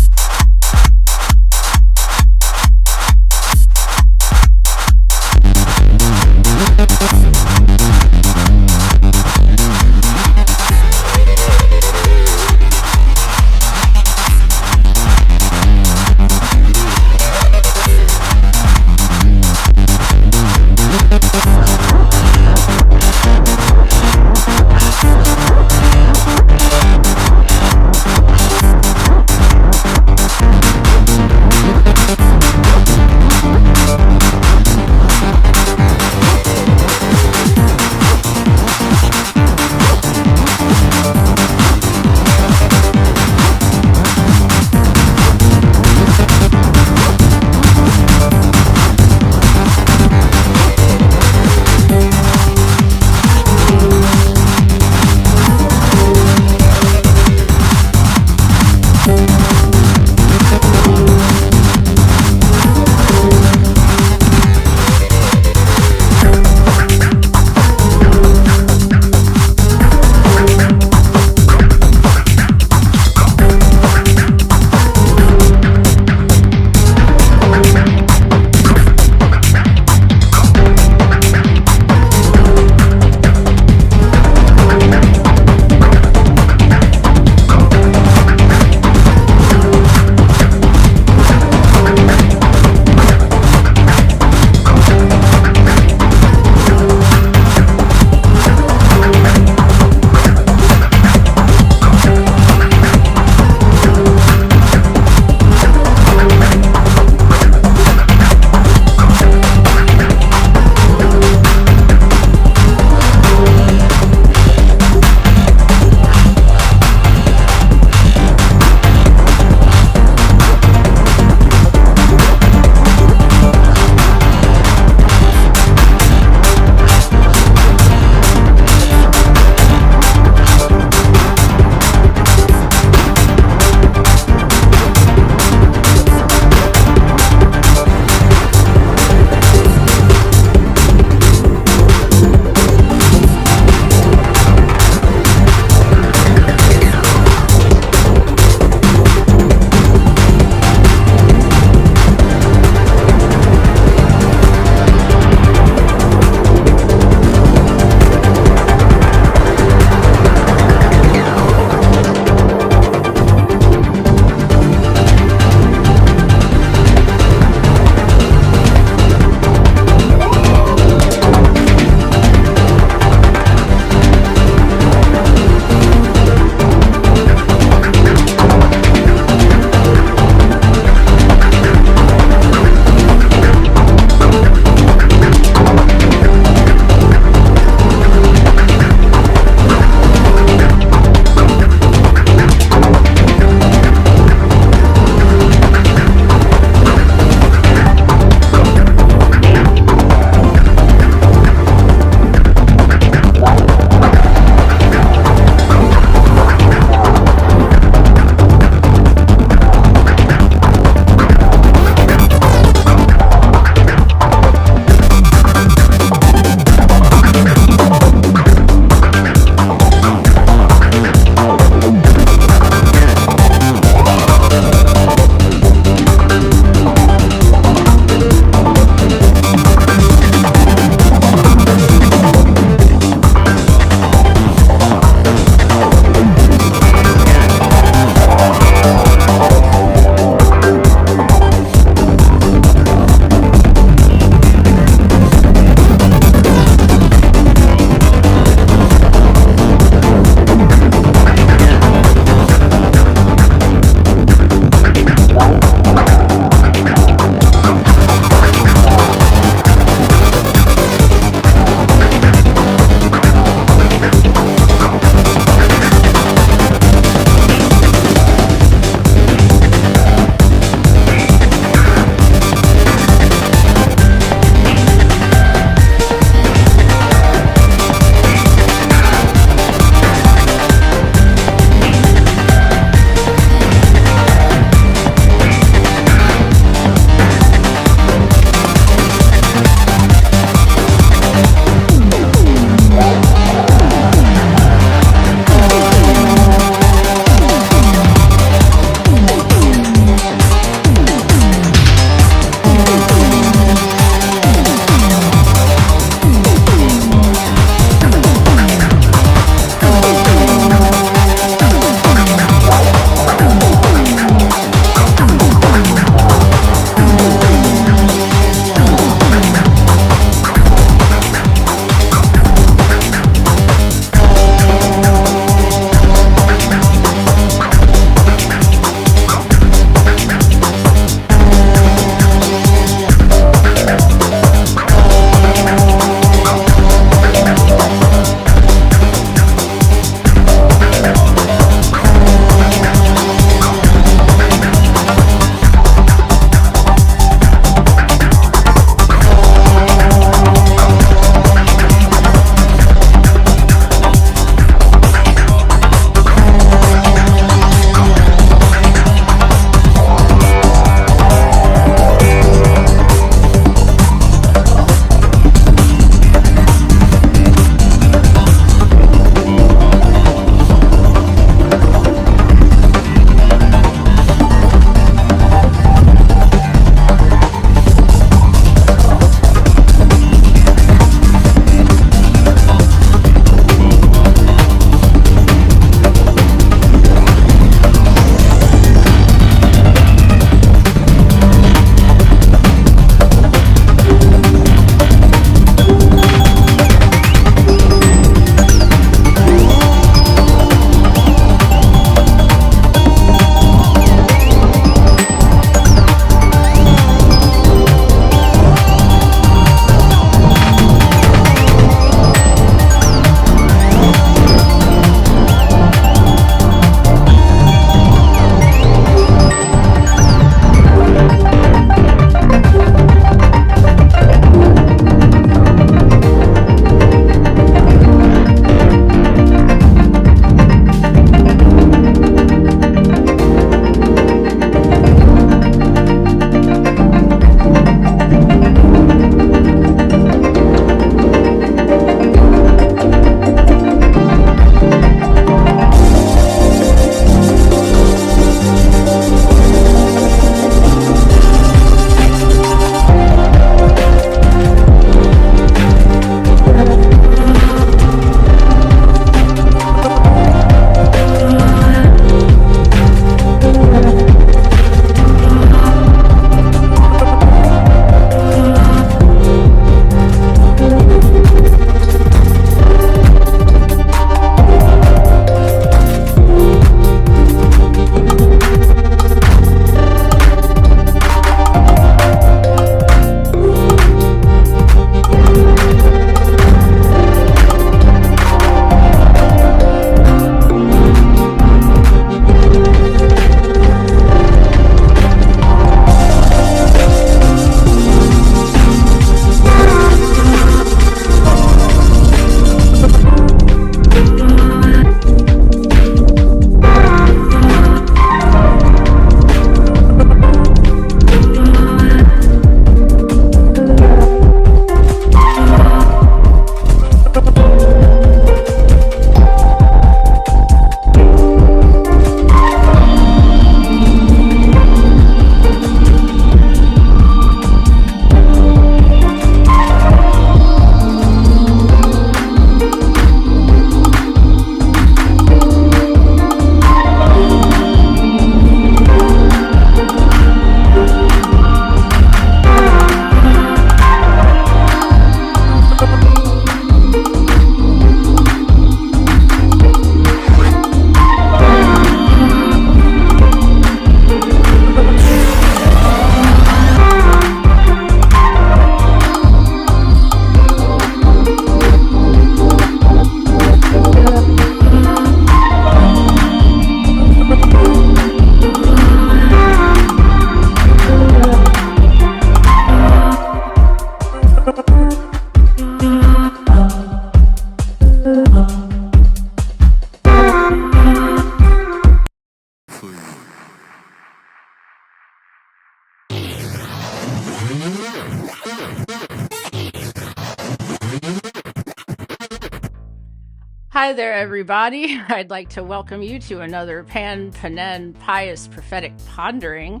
Hi there, everybody. I'd like to welcome you to another Pan-Panen Pious Prophetic Pondering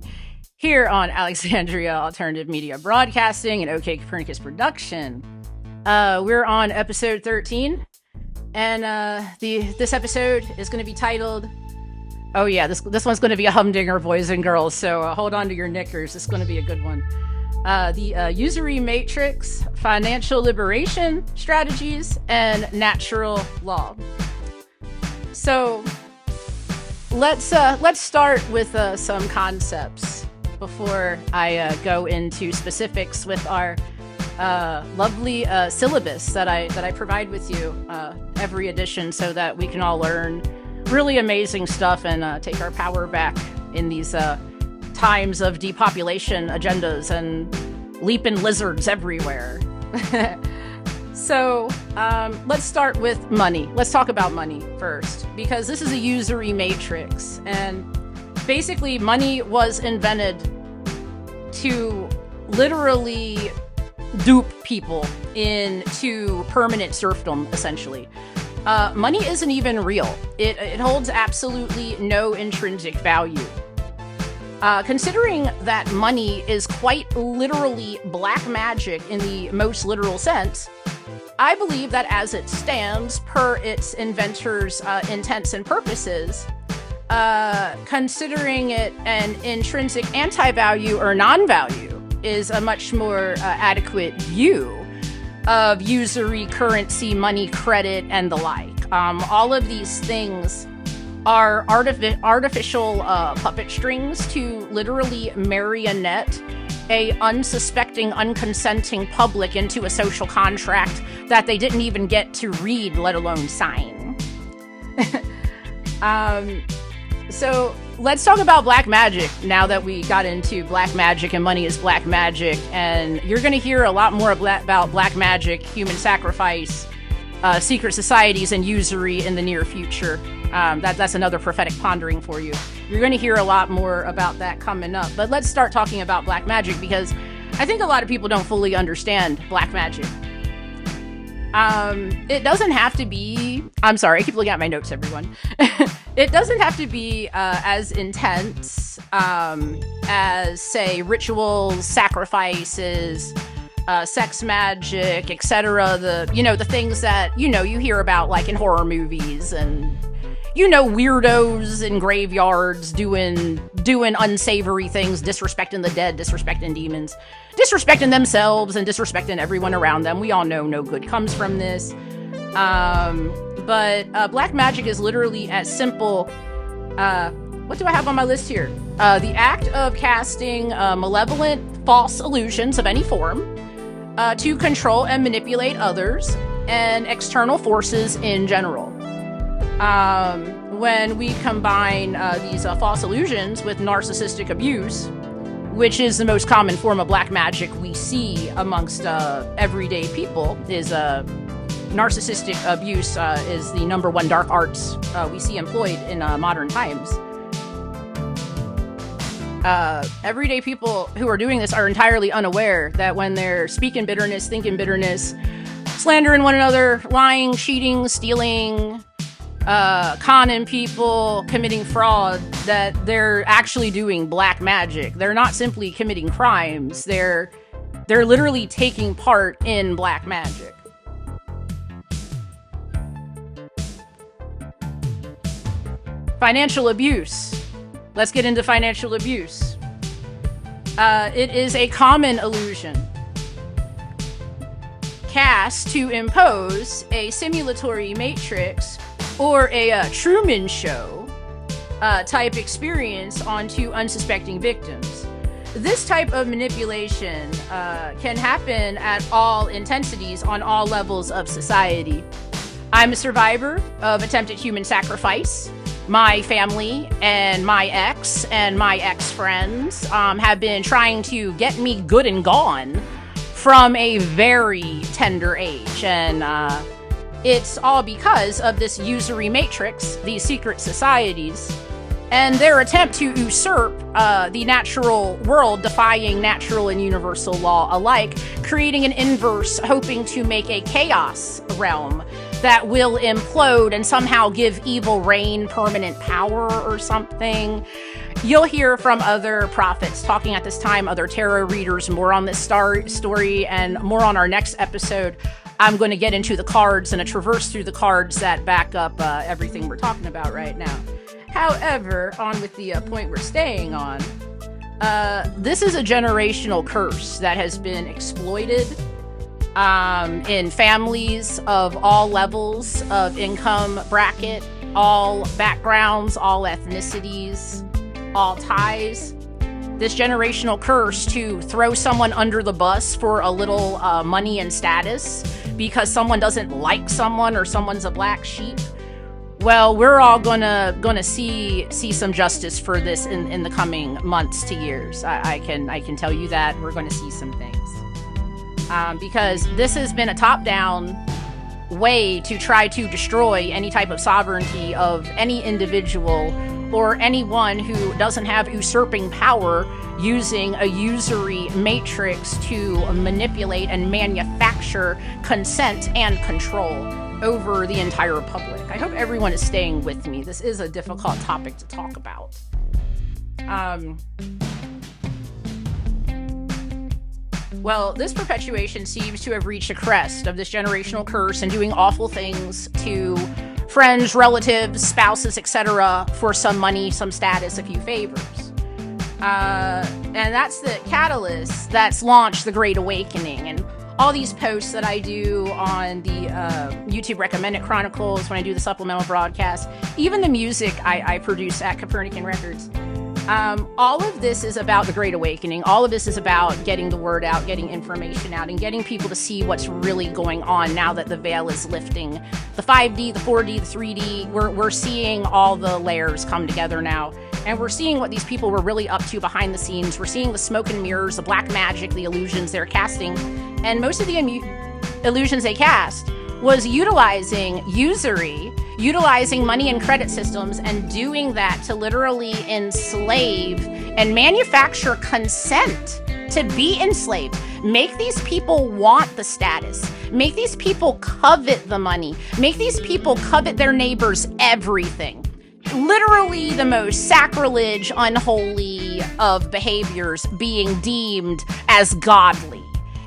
here on Alexandria Alternative Media Broadcasting and OK Copernicus Production. We're on episode 13, and this episode is going to be titled, oh yeah, this one's going to be a humdinger, boys and girls, so hold on to your knickers. It's going to be a good one. The usury matrix, financial liberation strategies, and natural law. So let's start with some concepts before I go into specifics with our lovely syllabus that I provide with you every edition, so that we can all learn really amazing stuff and take our power back in these times of depopulation agendas and leaping lizards everywhere. So let's start with money. Let's talk about money first, because this is a usury matrix, and basically money was invented to literally dupe people into permanent serfdom, essentially. Money isn't even real. It holds absolutely no intrinsic value. Considering that money is quite literally black magic in the most literal sense, I believe that as it stands, per its inventor's intents and purposes, considering it an intrinsic anti-value or non-value is a much more adequate view of usury, currency, money, credit, and the like. All of these things are artificial puppet strings to literally marionette a unsuspecting, unconsenting public into a social contract that they didn't even get to read, let alone sign. So let's talk about black magic now that we got into black magic and money is black magic. And you're going to hear a lot more about black magic, human sacrifice, secret societies, and usury in the near future. That's another prophetic pondering for you. You're going to hear a lot more about that coming up. But let's start talking about black magic, because I think a lot of people don't fully understand black magic. It doesn't have to be... I'm sorry, I keep looking at my notes, everyone. It doesn't have to be as intense as, say, rituals, sacrifices, sex magic, etc. The things that, you hear about, like, in horror movies, and... weirdos in graveyards doing unsavory things, disrespecting the dead, disrespecting demons, disrespecting themselves, and disrespecting everyone around them. We all know no good comes from this. But black magic is literally as simple. What do I have on my list here? The act of casting malevolent, false illusions of any form to control and manipulate others and external forces in general. When we combine these false illusions with narcissistic abuse, which is the most common form of black magic we see amongst everyday people, is narcissistic abuse is the number one dark arts we see employed in modern times. Everyday people who are doing this are entirely unaware that when they're speaking bitterness, thinking bitterness, slandering one another, lying, cheating, stealing, conning people, committing fraud, that they're actually doing black magic. They're not simply committing crimes. They're literally taking part in black magic. Financial abuse. Let's get into financial abuse. It is a common illusion cast to impose a simulatory matrix or a Truman Show type experience onto unsuspecting victims. This type of manipulation can happen at all intensities on all levels of society. I'm a survivor of attempted human sacrifice. My family and my ex-friends have been trying to get me good and gone from a very tender age, and it's all because of this usury matrix, these secret societies, and their attempt to usurp the natural world, defying natural and universal law alike, creating an inverse, hoping to make a chaos realm that will implode and somehow give evil reign permanent power or something. You'll hear from other prophets talking at this time, other tarot readers, more on this story and more on our next episode. I'm going to get into the cards and a traverse through the cards that back up everything we're talking about right now. However, on with the point we're staying on, this is a generational curse that has been exploited in families of all levels of income bracket, all backgrounds, all ethnicities, all ties. This generational curse to throw someone under the bus for a little money and status because someone doesn't like someone or someone's a black sheep. Well, we're all gonna see some justice for this in the coming months to years. I can tell you that we're going to see some things. Because this has been a top-down way to try to destroy any type of sovereignty of any individual or anyone who doesn't have usurping power using a usury matrix to manipulate and manufacture consent and control over the entire public. I hope everyone is staying with me. This is a difficult topic to talk about. Well, this perpetuation seems to have reached a crest of this generational curse and doing awful things to friends, relatives, spouses, etc. for some money, some status, a few favors. And that's the catalyst that's launched the Great Awakening. And all these posts that I do on the YouTube Recommended Chronicles, when I do the supplemental broadcast, even the music I produce at Copernican Records, all of this is about the Great Awakening. All of this is about getting the word out, getting information out, and getting people to see what's really going on now that the veil is lifting. The 5D, the 4D, the 3D, we're seeing all the layers come together now. And we're seeing what these people were really up to behind the scenes. We're seeing the smoke and mirrors, the black magic, the illusions they're casting. And most of the illusions they cast was utilizing usury, utilizing money and credit systems, and doing that to literally enslave and manufacture consent to be enslaved. Make these people want the status. Make these people covet the money. Make these people covet their neighbors' everything. Literally the most sacrilege, unholy of behaviors being deemed as godly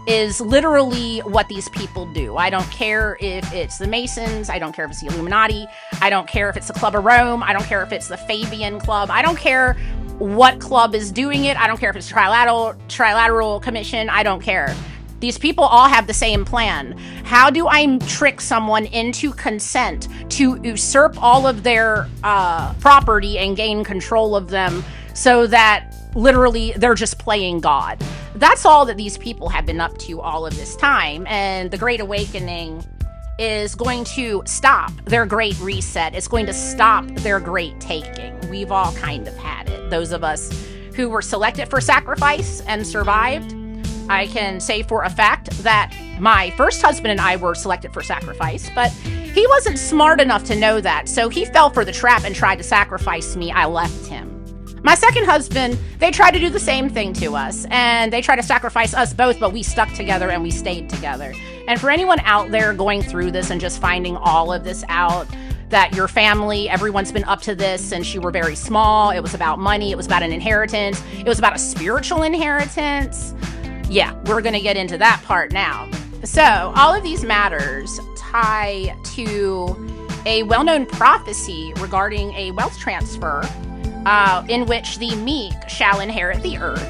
is literally what these people do. I don't care if it's the Masons. I don't care if it's the Illuminati. I don't care if it's the Club of Rome. I don't care if it's the Fabian Club. I don't care what club is doing it. I don't care if it's Trilateral Commission. I don't care. These people all have the same plan. How do I trick someone into consent to usurp all of their property and gain control of them so that literally they're just playing God? That's all that these people have been up to all of this time. And the Great Awakening is going to stop their great reset. It's going to stop their great taking. We've all kind of had it. Those of us who were selected for sacrifice and survived. I can say for a fact that my first husband and I were selected for sacrifice, but he wasn't smart enough to know that, so he fell for the trap and tried to sacrifice me. I left him. My second husband, they tried to do the same thing to us, and they tried to sacrifice us both, but we stuck together and we stayed together. And for anyone out there going through this and just finding all of this out, that your family, everyone's been up to this since you were very small, it was about money, it was about an inheritance, it was about a spiritual inheritance. Yeah, we're going to get into that part now. So, all of these matters tie to a well-known prophecy regarding a wealth transfer in which the meek shall inherit the earth.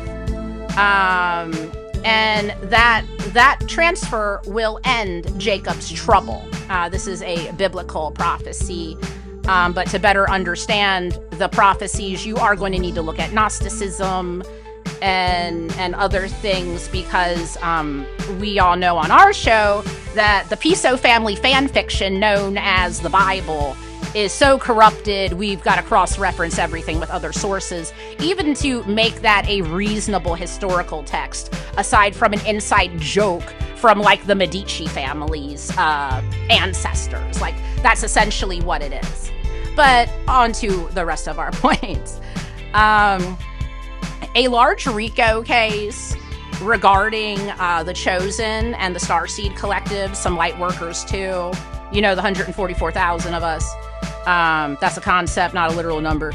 And that transfer will end Jacob's trouble. This is a biblical prophecy. But to better understand the prophecies, you are going to need to look at Gnosticism, and other things, because we all know on our show that the Piso family fan fiction known as the Bible is so corrupted, we've got to cross-reference everything with other sources, even to make that a reasonable historical text, aside from an inside joke from, like, the Medici family's ancestors. Like, that's essentially what it is. But on to the rest of our points. A large RICO case regarding the Chosen and the Starseed Collective, some light workers too, You know, the 144,000 of us. That's a concept, not a literal number.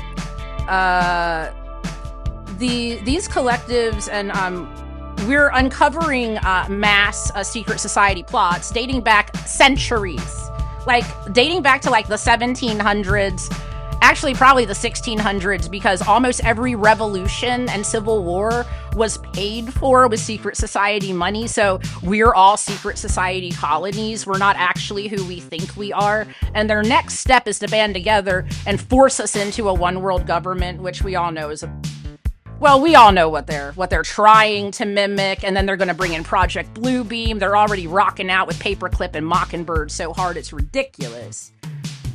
These collectives, and we're uncovering mass secret society plots dating back centuries, like dating back to like the 1700s, actually probably the 1600s, because almost every revolution and civil war was paid for with secret society money. So we're all secret society colonies. We're not actually who we think we are. And their next step is to band together and force us into a one world government, which we all know is we all know what they're trying to mimic. And then they're going to bring in Project Bluebeam. They're already rocking out with Paperclip and Mockingbird so hard it's ridiculous.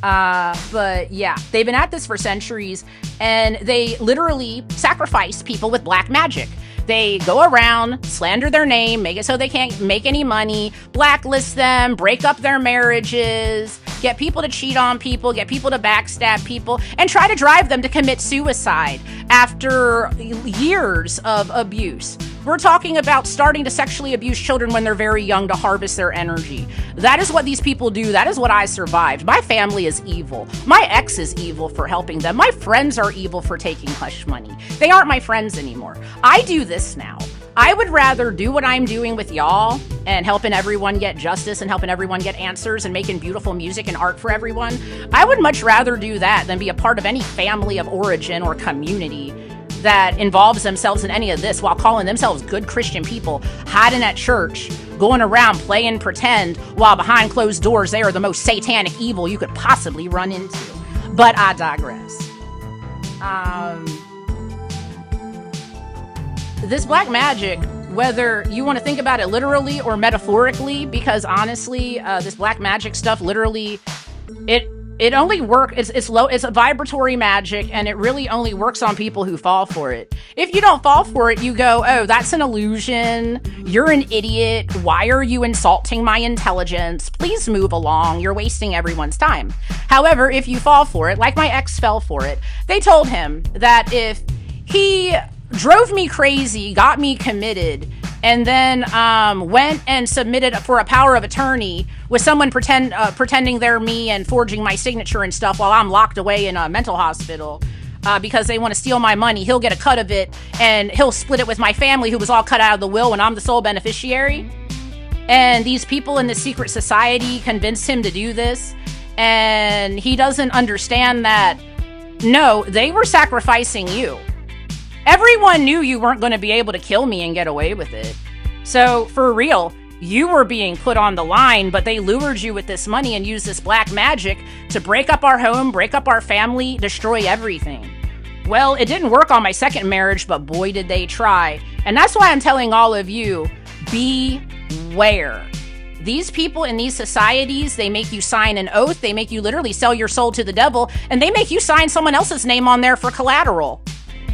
But yeah, they've been at this for centuries, and they literally sacrifice people with black magic. They go around, slander their name, make it so they can't make any money, blacklist them, break up their marriages, get people to cheat on people, get people to backstab people, and try to drive them to commit suicide after years of abuse. We're talking about starting to sexually abuse children when they're very young to harvest their energy. That is what these people do. That is what I survived. My family is evil. My ex is evil for helping them. My friends are evil for taking hush money. They aren't my friends anymore. I do this now. I would rather do what I'm doing with y'all and helping everyone get justice and helping everyone get answers and making beautiful music and art for everyone. I would much rather do that than be a part of any family of origin or community that involves themselves in any of this while calling themselves good Christian people, hiding at church, going around playing pretend, while behind closed doors they are the most satanic evil you could possibly run into. But I digress. This black magic, whether you want to think about it literally or metaphorically, because honestly, this black magic stuff literally, it only works, it's a vibratory magic, and it really only works on people who fall for it. If you don't fall for it, you go, oh, that's an illusion, you're an idiot, why are you insulting my intelligence, please move along, you're wasting everyone's time. However, if you fall for it, like my ex fell for it, they told him that if he drove me crazy, got me committed, and then went and submitted for a power of attorney with someone pretending they're me and forging my signature and stuff while I'm locked away in a mental hospital because they want to steal my money, he'll get a cut of it and he'll split it with my family who was all cut out of the will when I'm the sole beneficiary. And these people in the secret society convinced him to do this, and he doesn't understand that, no, they were sacrificing you. Everyone knew you weren't going to be able to kill me and get away with it. So, for real, you were being put on the line, but they lured you with this money and used this black magic to break up our home, break up our family, destroy everything. Well, it didn't work on my second marriage, but boy, did they try. And that's why I'm telling all of you, beware. These people in these societies, they make you sign an oath, they make you literally sell your soul to the devil, and they make you sign someone else's name on there for collateral.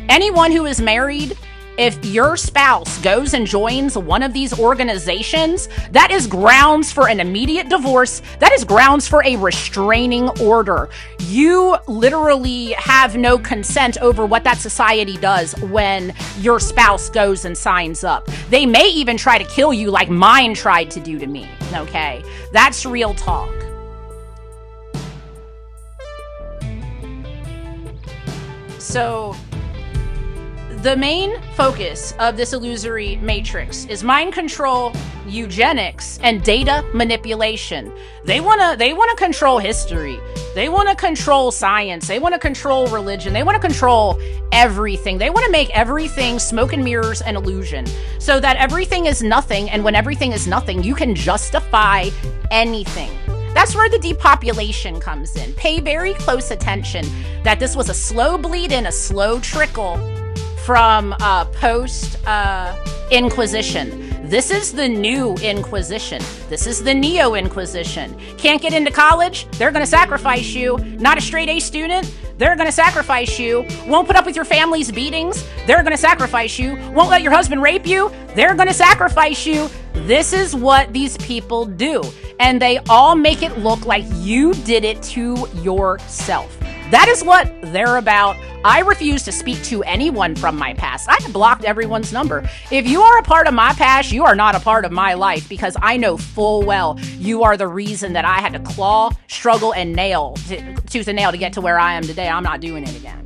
Anyone who is married, if your spouse goes and joins one of these organizations, that is grounds for an immediate divorce. That is grounds for a restraining order. You literally have no consent over what that society does when your spouse goes and signs up. They may even try to kill you like mine tried to do to me, okay? That's real talk. So, the main focus of this illusory matrix is mind control, eugenics, and data manipulation. They wanna control history. They wanna control science. They wanna control religion. They wanna control everything. They wanna make everything smoke and mirrors and illusion, so that everything is nothing, and when everything is nothing, you can justify anything. That's where the depopulation comes in. Pay very close attention that this was a slow bleed in, a slow trickle from post-Inquisition. This is the new Inquisition. This is the Neo-Inquisition. Can't get into college? They're gonna sacrifice you. Not a straight A student? They're gonna sacrifice you. Won't put up with your family's beatings? They're gonna sacrifice you. Won't let your husband rape you? They're gonna sacrifice you. This is what these people do. And they all make it look like you did it to yourself. That is what they're about. I refuse to speak to anyone from my past. I have blocked everyone's number. If you are a part of my past, you are not a part of my life, because I know full well you are the reason that I had to claw, struggle, and tooth and nail to get to where I am today. I'm not doing it again.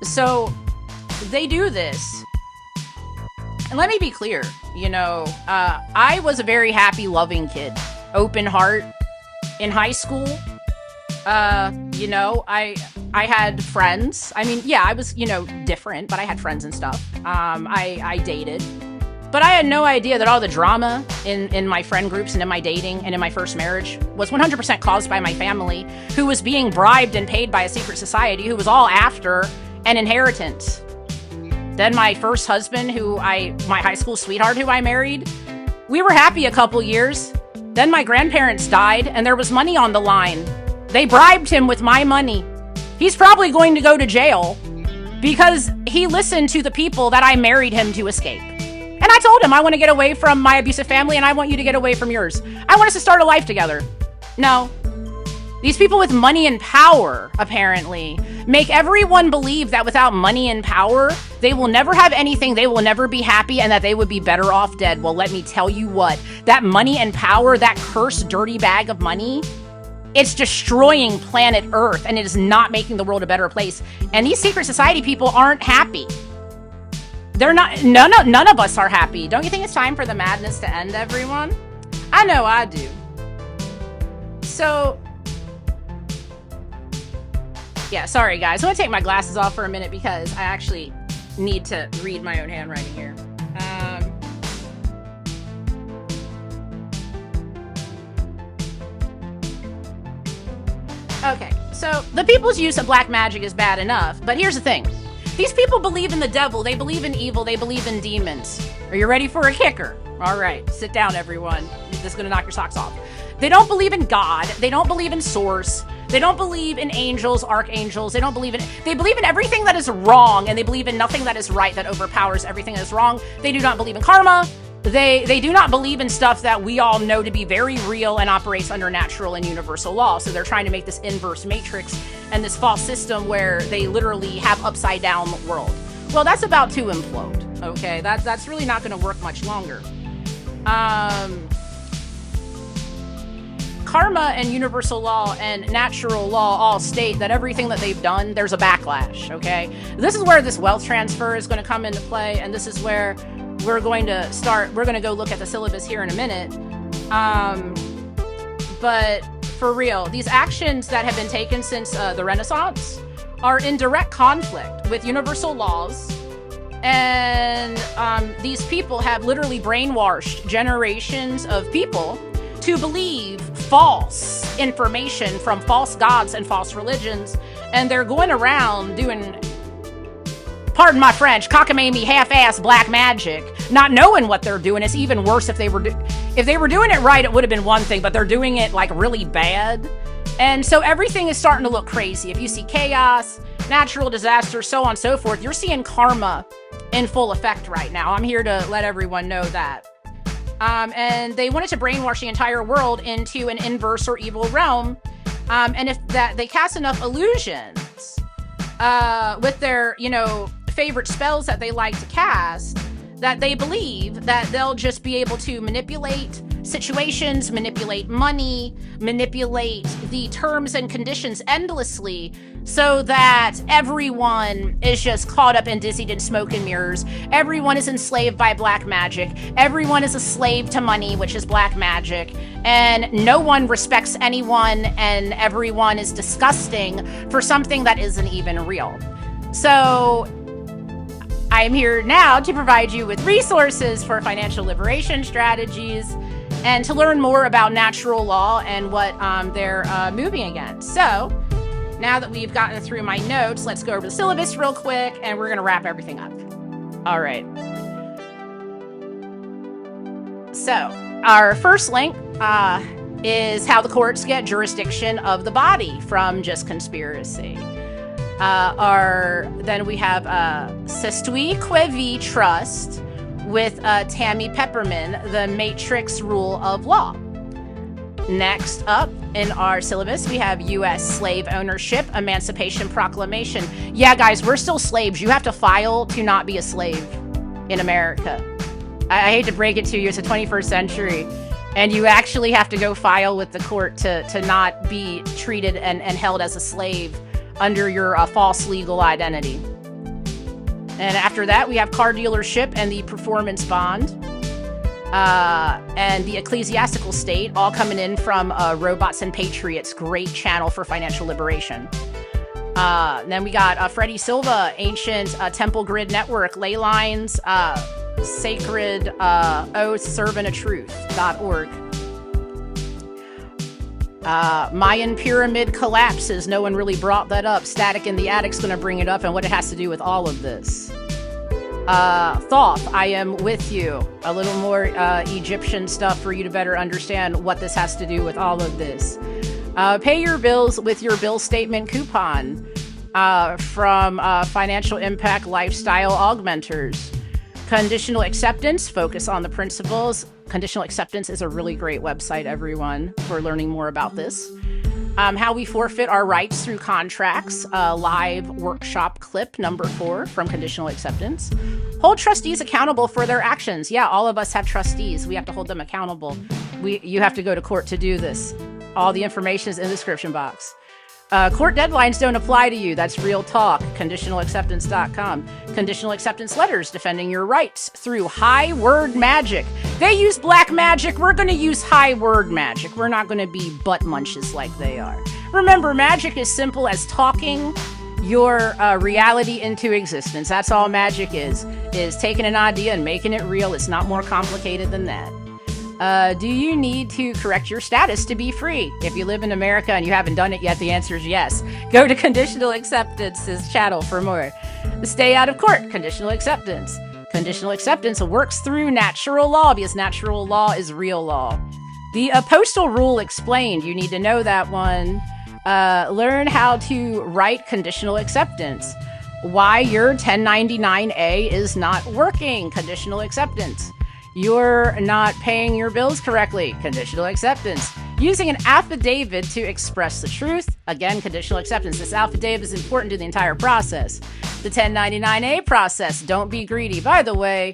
So they do this. And let me be clear, you know, I was a very happy, loving kid. Open heart. In high school, you know, I had friends. I mean, yeah, I was, you know, different, but I had friends and stuff. I dated. But I had no idea that all the drama in my friend groups and in my dating and in my first marriage was 100% caused by my family, who was being bribed and paid by a secret society who was all after an inheritance. Then my first husband, my high school sweetheart who I married, we were happy a couple years. Then my grandparents died and there was money on the line. They bribed him with my money. He's probably going to go to jail because he listened to the people that I married him to escape. And I told him, I want to get away from my abusive family and I want you to get away from yours. I want us to start a life together. No. These people with money and power, apparently, make everyone believe that without money and power, they will never have anything, they will never be happy, and that they would be better off dead. Well, let me tell you what, that money and power, that cursed dirty bag of money, it's destroying planet Earth, and it is not making the world a better place. And these secret society people aren't happy. They're not, none of us are happy. Don't you think it's time for the madness to end, everyone? I know I do. So, yeah, sorry guys. I'm gonna take my glasses off for a minute because I actually need to read my own handwriting here. Okay, so the people's use of black magic is bad enough, but here's the thing. These people believe in the devil, they believe in evil, they believe in demons. Are you ready for a kicker? All right, sit down everyone. This is gonna knock your socks off. They don't believe in God, they don't believe in source, they don't believe in angels, archangels, they believe in everything that is wrong, and they believe in nothing that is right that overpowers everything that is wrong. They do not believe in karma. They do not believe in stuff that we all know to be very real and operates under natural and universal law. So they're trying to make this inverse matrix and this false system where they literally have upside down world. Well, that's about to implode. Okay, that's really not going to work much longer. Karma and universal law and natural law all state that everything that they've done, there's a backlash, okay? This is where this wealth transfer is going to come into play, and this is where we're going to go look at the syllabus here in a minute. But for real, these actions that have been taken since the Renaissance are in direct conflict with universal laws, and these people have literally brainwashed generations of people to believe false information from false gods and false religions, and they're going around doing, pardon my French, cockamamie, half-ass black magic, not knowing what they're doing. It's even worse if they were doing it right, it would have been one thing, but they're doing it like really bad. And so everything is starting to look crazy. If you see chaos, natural disasters, so on and so forth, you're seeing karma in full effect right now. I'm here to let everyone know that. And they wanted to brainwash the entire world into an inverse or evil realm. And if that they cast enough illusions with their, favorite spells that they like to cast, that they believe that they'll just be able to manipulate situations, manipulate money, manipulate the terms and conditions endlessly, so that everyone is just caught up and dizzied in smoke and mirrors. Everyone is enslaved by black magic. Everyone is a slave to money, which is black magic. And no one respects anyone, and everyone is disgusting for something that isn't even real. So I'm here now to provide you with resources for financial liberation strategies and to learn more about natural law and what they're moving against. So now that we've gotten through my notes, let's go over the syllabus real quick, and we're going to wrap everything up. All right. So our first link is how the courts get jurisdiction of the body from just conspiracy. Then we have Sestui Quevi Trust with Tammy Pepperman, the Matrix Rule of Law. Next up in our syllabus, we have U.S. Slave Ownership Emancipation Proclamation. Yeah, guys, we're still slaves. You have to file to not be a slave in America. I hate to break it to you, it's the 21st century, and you actually have to go file with the court to not be treated and held as a slave under your false legal identity. And after that, we have car dealership and the performance bond. And the ecclesiastical state, all coming in from Robots and Patriots, great channel for financial liberation. Then we got Freddie Silva, Ancient Temple Grid Network, Ley Lines, Sacred Oath, Servant of Truth.org. Mayan Pyramid collapses. No one really brought that up. Static in the Attic's going to bring it up and what it has to do with all of this. Thoth, I am with you. A little more Egyptian stuff for you to better understand what this has to do with all of this. Pay your bills with your bill statement coupon from Financial Impact Lifestyle Augmenters. Conditional Acceptance, focus on the principles. Conditional Acceptance is a really great website, everyone, for learning more about this. How we forfeit our rights through contracts, live workshop clip number 4 from Conditional Acceptance. Hold trustees accountable for their actions. Yeah, all of us have trustees. We have to hold them accountable. You have to go to court to do this. All the information is in the description box. Court deadlines don't apply to you. That's real talk. ConditionalAcceptance.com. Conditional acceptance letters defending your rights through high word magic. They use black magic. We're going to use high word magic. We're not going to be butt munches like they are. Remember, magic is simple as talking your reality into existence. That's all magic is taking an idea and making it real. It's not more complicated than that. Do you need to correct your status to be free? If you live in America and you haven't done it yet, the answer is yes. Go to Conditional Acceptance's channel for more. Stay out of court. Conditional Acceptance. Conditional Acceptance works through natural law because natural law is real law. The postal rule explained. You need to know that one. Learn how to write conditional acceptance. Why your 1099A is not working. Conditional acceptance. You're not paying your bills correctly. Conditional acceptance. Using an affidavit to express the truth. Again, conditional acceptance. This affidavit is important to the entire process. The 1099A process. Don't be greedy. By the way,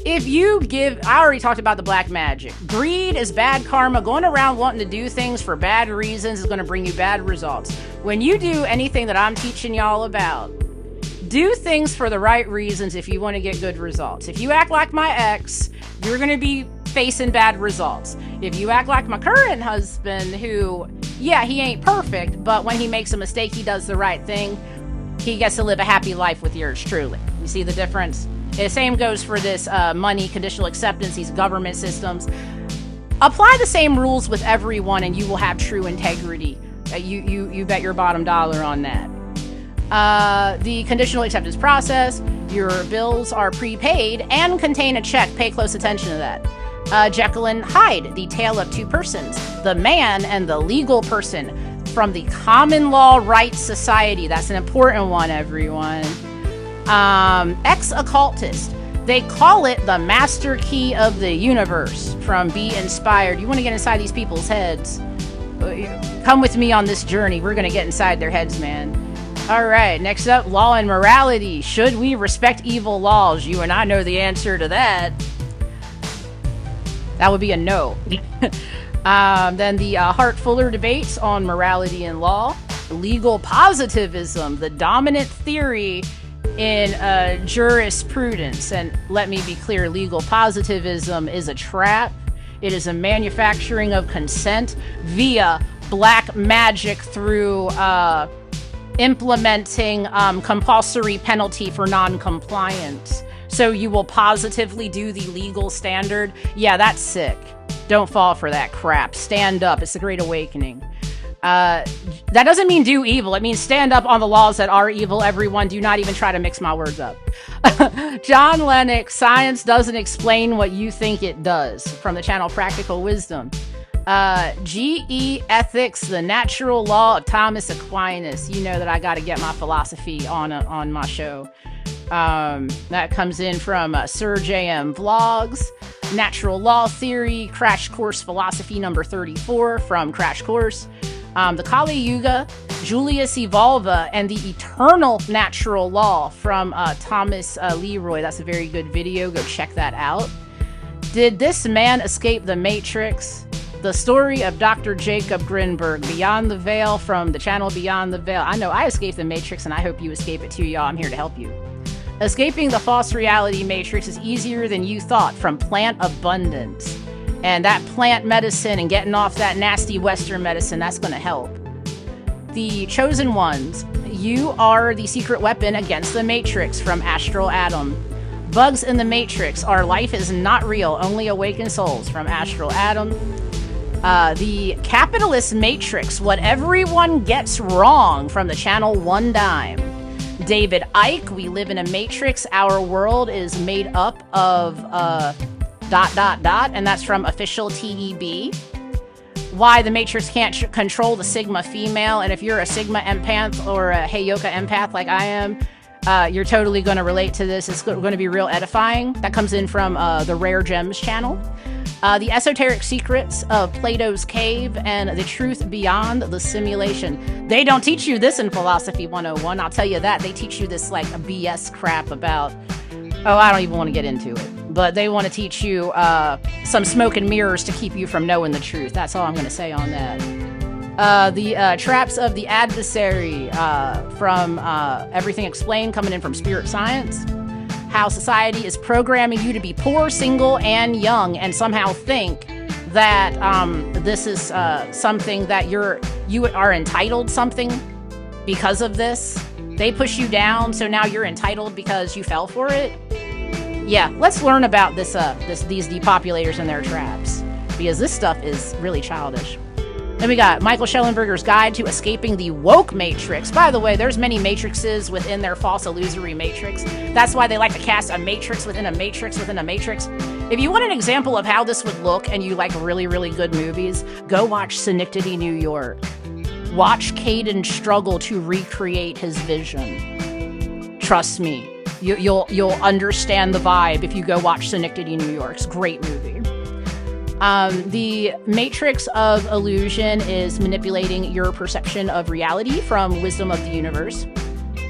if you give, I already talked about the black magic. Greed is bad karma. Going around wanting to do things for bad reasons is going to bring you bad results. When you do anything that I'm teaching y'all about, do things for the right reasons if you want to get good results. If you act like my ex, you're going to be facing bad results. If you act like my current husband, who, yeah, he ain't perfect, but when he makes a mistake, he does the right thing. He gets to live a happy life with yours truly. You see the difference? The same goes for this money, conditional acceptance, these government systems. Apply the same rules with everyone and you will have true integrity. You bet your bottom dollar on that. The conditional acceptance process, your bills are prepaid and contain a check. Pay close attention to that. Jekyll and Hyde, the tale of two persons, the man and the legal person from the common law rights society. That's an important one, everyone. Ex-occultist. They call it the master key of the universe from Be Inspired. You want to get inside these people's heads? Come with me on this journey. We're going to get inside their heads, man. All right, next up, law and morality. Should we respect evil laws? You and I know the answer to that. That would be a no. Then the Hart-Fuller debates on morality and law. Legal positivism, the dominant theory in jurisprudence. And let me be clear, legal positivism is a trap. It is a manufacturing of consent via black magic through implementing compulsory penalty for non-compliance. So you will positively do the legal standard. Yeah, that's sick. Don't fall for that crap. Stand up. It's the Great Awakening. That doesn't mean do evil. It means stand up on the laws that are evil, everyone. Do not even try to mix my words up. John Lennox, science doesn't explain what you think it does, from the channel Practical Wisdom. GE Ethics, the natural law of Thomas Aquinas. You know that I got to get my philosophy on my show. That comes in from Sir JM Vlogs. Natural Law Theory, Crash Course Philosophy number 34 from Crash Course, the Kali Yuga, Julius Evolva, and the Eternal Natural Law from Thomas Leroy. That's a very good video. Go check that out. Did this man escape the Matrix? The story of Dr. Jacob Grinberg, Beyond the Veil, from the channel Beyond the Veil. I know I escaped the Matrix, and I hope you escape it too, y'all. I'm here to help you. Escaping the false reality matrix is easier than you thought from Plant Abundance. And that plant medicine and getting off that nasty Western medicine, that's going to help. The Chosen Ones, you are the secret weapon against the Matrix from Astral Adam. Bugs in the Matrix, our life is not real, only awakened souls from Astral Adam. The Capitalist Matrix, what everyone gets wrong from the channel One Dime. David Icke, we live in a matrix, our world is made up of ... and that's from Official TEB. Why the Matrix can't control the Sigma female, and if you're a Sigma empath or a Heyoka empath like I am, you're totally going to relate to this. It's going to be real edifying. That comes in from the Rare Gems channel. The Esoteric Secrets of Plato's Cave and the Truth Beyond the Simulation. They don't teach you this in Philosophy 101, I'll tell you that. They teach you this like a BS crap about, oh, I don't even want to get into it. But they want to teach you some smoke and mirrors to keep you from knowing the truth. That's all I'm going to say on that. The Traps of the Adversary from Everything Explained, coming in from Spirit Science. How society is programming you to be poor, single, and young, and somehow think that this is something that you are entitled something because of this. They push you down, so now you're entitled because you fell for it. Yeah, let's learn about these depopulators and their traps, because this stuff is really childish. Then we got Michael Schellenberger's Guide to Escaping the Woke Matrix. By the way, there's many matrices within their false illusory matrix. That's why they like to cast a matrix within a matrix within a matrix. If you want an example of how this would look and you like really, really good movies, go watch Synecdoche, New York. Watch Caden struggle to recreate his vision. Trust me, you'll understand the vibe if you go watch Synecdoche, New York. It's a great movie. The Matrix of Illusion is manipulating your perception of reality from Wisdom of the Universe.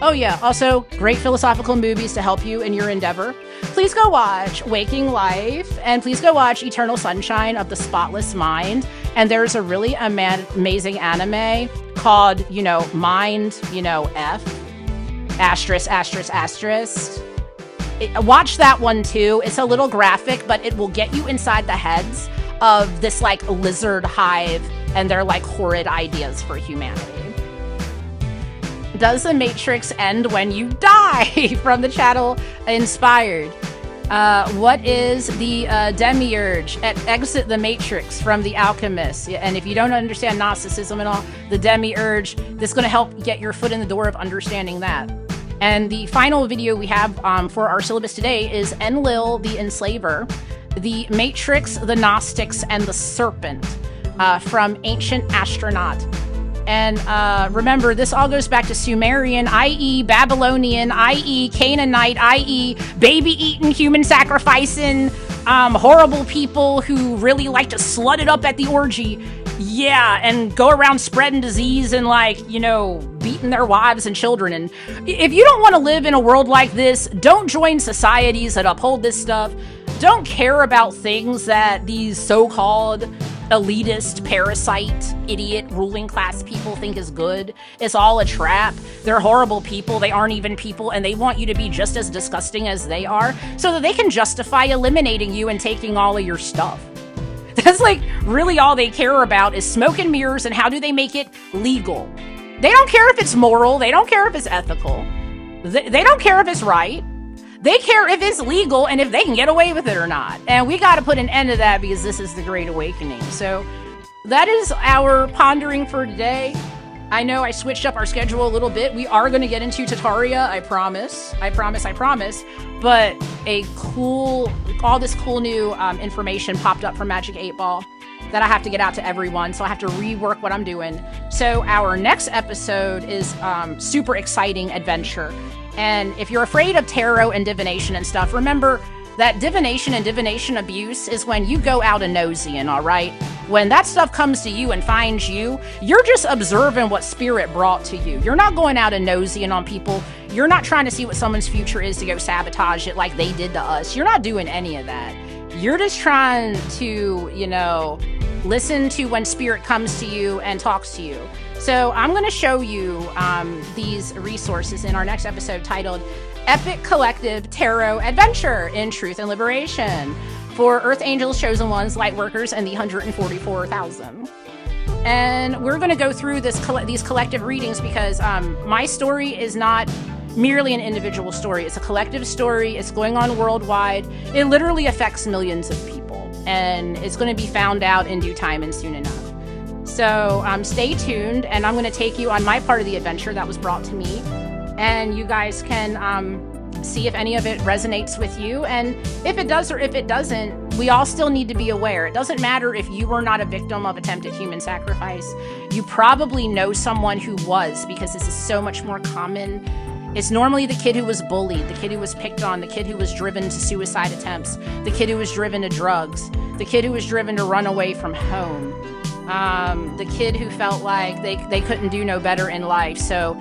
Oh yeah, also great philosophical movies to help you in your endeavor. Please go watch Waking Life, and please go watch Eternal Sunshine of the Spotless Mind. And there's a really amazing anime called, Mind, F, asterisk, asterisk, asterisk. Watch that one too. It's a little graphic, but it will get you inside the heads of this like lizard hive and their like horrid ideas for humanity. Does the Matrix end when you die? From the channel Inspired. What is the demiurge at Exit the Matrix from The Alchemist? And if you don't understand Gnosticism and all, the demiurge, this is going to help get your foot in the door of understanding that. And the final video we have for our syllabus today is Enlil the Enslaver, the Matrix, the Gnostics, and the Serpent from Ancient Astronaut. And remember, this all goes back to Sumerian, i.e. Babylonian, i.e. Canaanite, i.e. baby-eating, human-sacrificing, horrible people who really like to slut it up at the orgy. Yeah, and go around spreading disease and beating their wives and children. And if you don't want to live in a world like this, don't join societies that uphold this stuff. Don't care about things that these so-called elitist, parasite, idiot, ruling class people think is good. It's all a trap. They're horrible people. They aren't even people, and they want you to be just as disgusting as they are so that they can justify eliminating you and taking all of your stuff. That's really all they care about is smoke and mirrors and how do they make it legal. They don't care if it's moral. They don't care if it's ethical. They don't care if it's right. They care if it's legal and if they can get away with it or not. And we got to put an end to that because this is the Great Awakening. So that is our pondering for today. I know I switched up our schedule a little bit. We are going to get into Tartaria, I promise. I promise. But all this cool new information popped up from Magic 8 Ball that I have to get out to everyone. So I have to rework what I'm doing. So our next episode is super exciting adventure. And if you're afraid of tarot and divination and stuff, remember, That divination and divination abuse is when you go out a nosing, all right? When that stuff comes to you and finds you, you're just observing what spirit brought to you. You're not going out and nosing on people. You're not trying to see what someone's future is to go sabotage it like they did to us. You're not doing any of that. You're just trying to, you know, listen to when spirit comes to you and talks to you. So I'm going to show you these resources in our next episode titled Epic Collective Tarot Adventure in Truth and Liberation for Earth Angels, Chosen Ones, Lightworkers, and the 144,000. And we're going to go through these collective readings because my story is not merely an individual story. It's a collective story. It's going on worldwide. It literally affects millions of people. And it's going to be found out in due time and soon enough. So stay tuned, and I'm going to take you on my part of the adventure that was brought to me. And you guys can see if any of it resonates with you. And if it does or if it doesn't, we all still need to be aware. It doesn't matter if you were not a victim of attempted human sacrifice. You probably know someone who was, because this is so much more common. It's normally the kid who was bullied, the kid who was picked on, the kid who was driven to suicide attempts, the kid who was driven to drugs, the kid who was driven to run away from home, the kid who felt like they couldn't do no better in life, so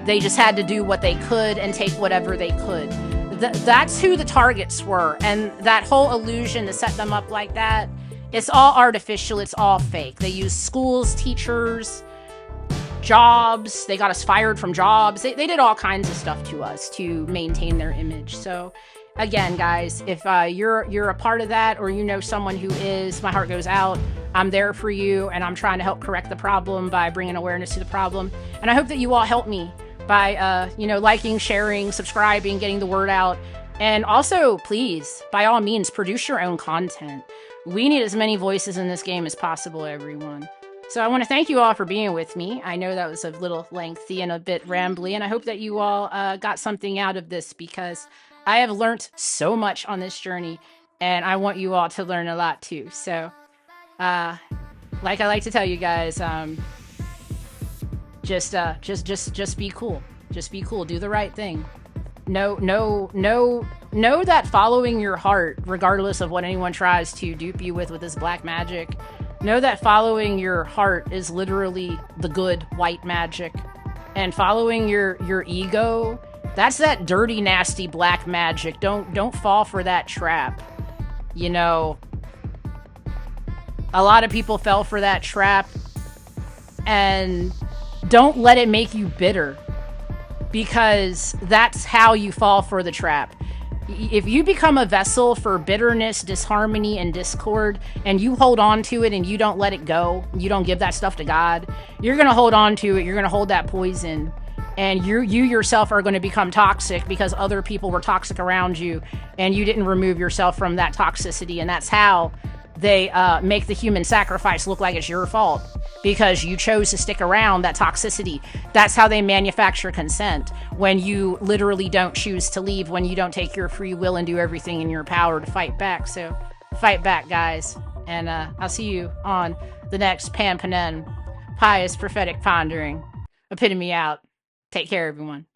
they just had to do what they could and take whatever they could. That's who the targets were. And that whole illusion to set them up like that, it's all artificial. It's all fake. They use schools, teachers, jobs. They got us fired from jobs. They did all kinds of stuff to us to maintain their image. So again, guys, if you're a part of that, or you know someone who is, my heart goes out. I'm there for you, and I'm trying to help correct the problem by bringing awareness to the problem. And I hope that you all help me by, liking, sharing, subscribing, getting the word out. And also, please, by all means, produce your own content. We need as many voices in this game as possible, everyone. So I want to thank you all for being with me. I know that was a little lengthy and a bit rambly, and I hope that you all got something out of this, because I have learned so much on this journey, and I want you all to learn a lot too. So, like I like to tell you guys, just be cool. Just be cool. Do the right thing. Know that following your heart, regardless of what anyone tries to dupe you with this black magic, know that following your heart is literally the good white magic. And following your ego, that's that dirty, nasty black magic. Don't fall for that trap. You know, a lot of people fell for that trap, and don't let it make you bitter, because that's how you fall for the trap. If you become a vessel for bitterness, disharmony, and discord, and you hold on to it and you don't let it go, you don't give that stuff to God, you're going to hold on to it, you're going to hold that poison, and you yourself are going to become toxic because other people were toxic around you, and you didn't remove yourself from that toxicity. And that's how they make the human sacrifice look like it's your fault, because you chose to stick around that toxicity. That's how they manufacture consent, when you literally don't choose to leave, when you don't take your free will and do everything in your power to fight back. So fight back, guys. And I'll see you on the next Pampanen Pious Prophetic Pondering. Epitome out. Take care, everyone.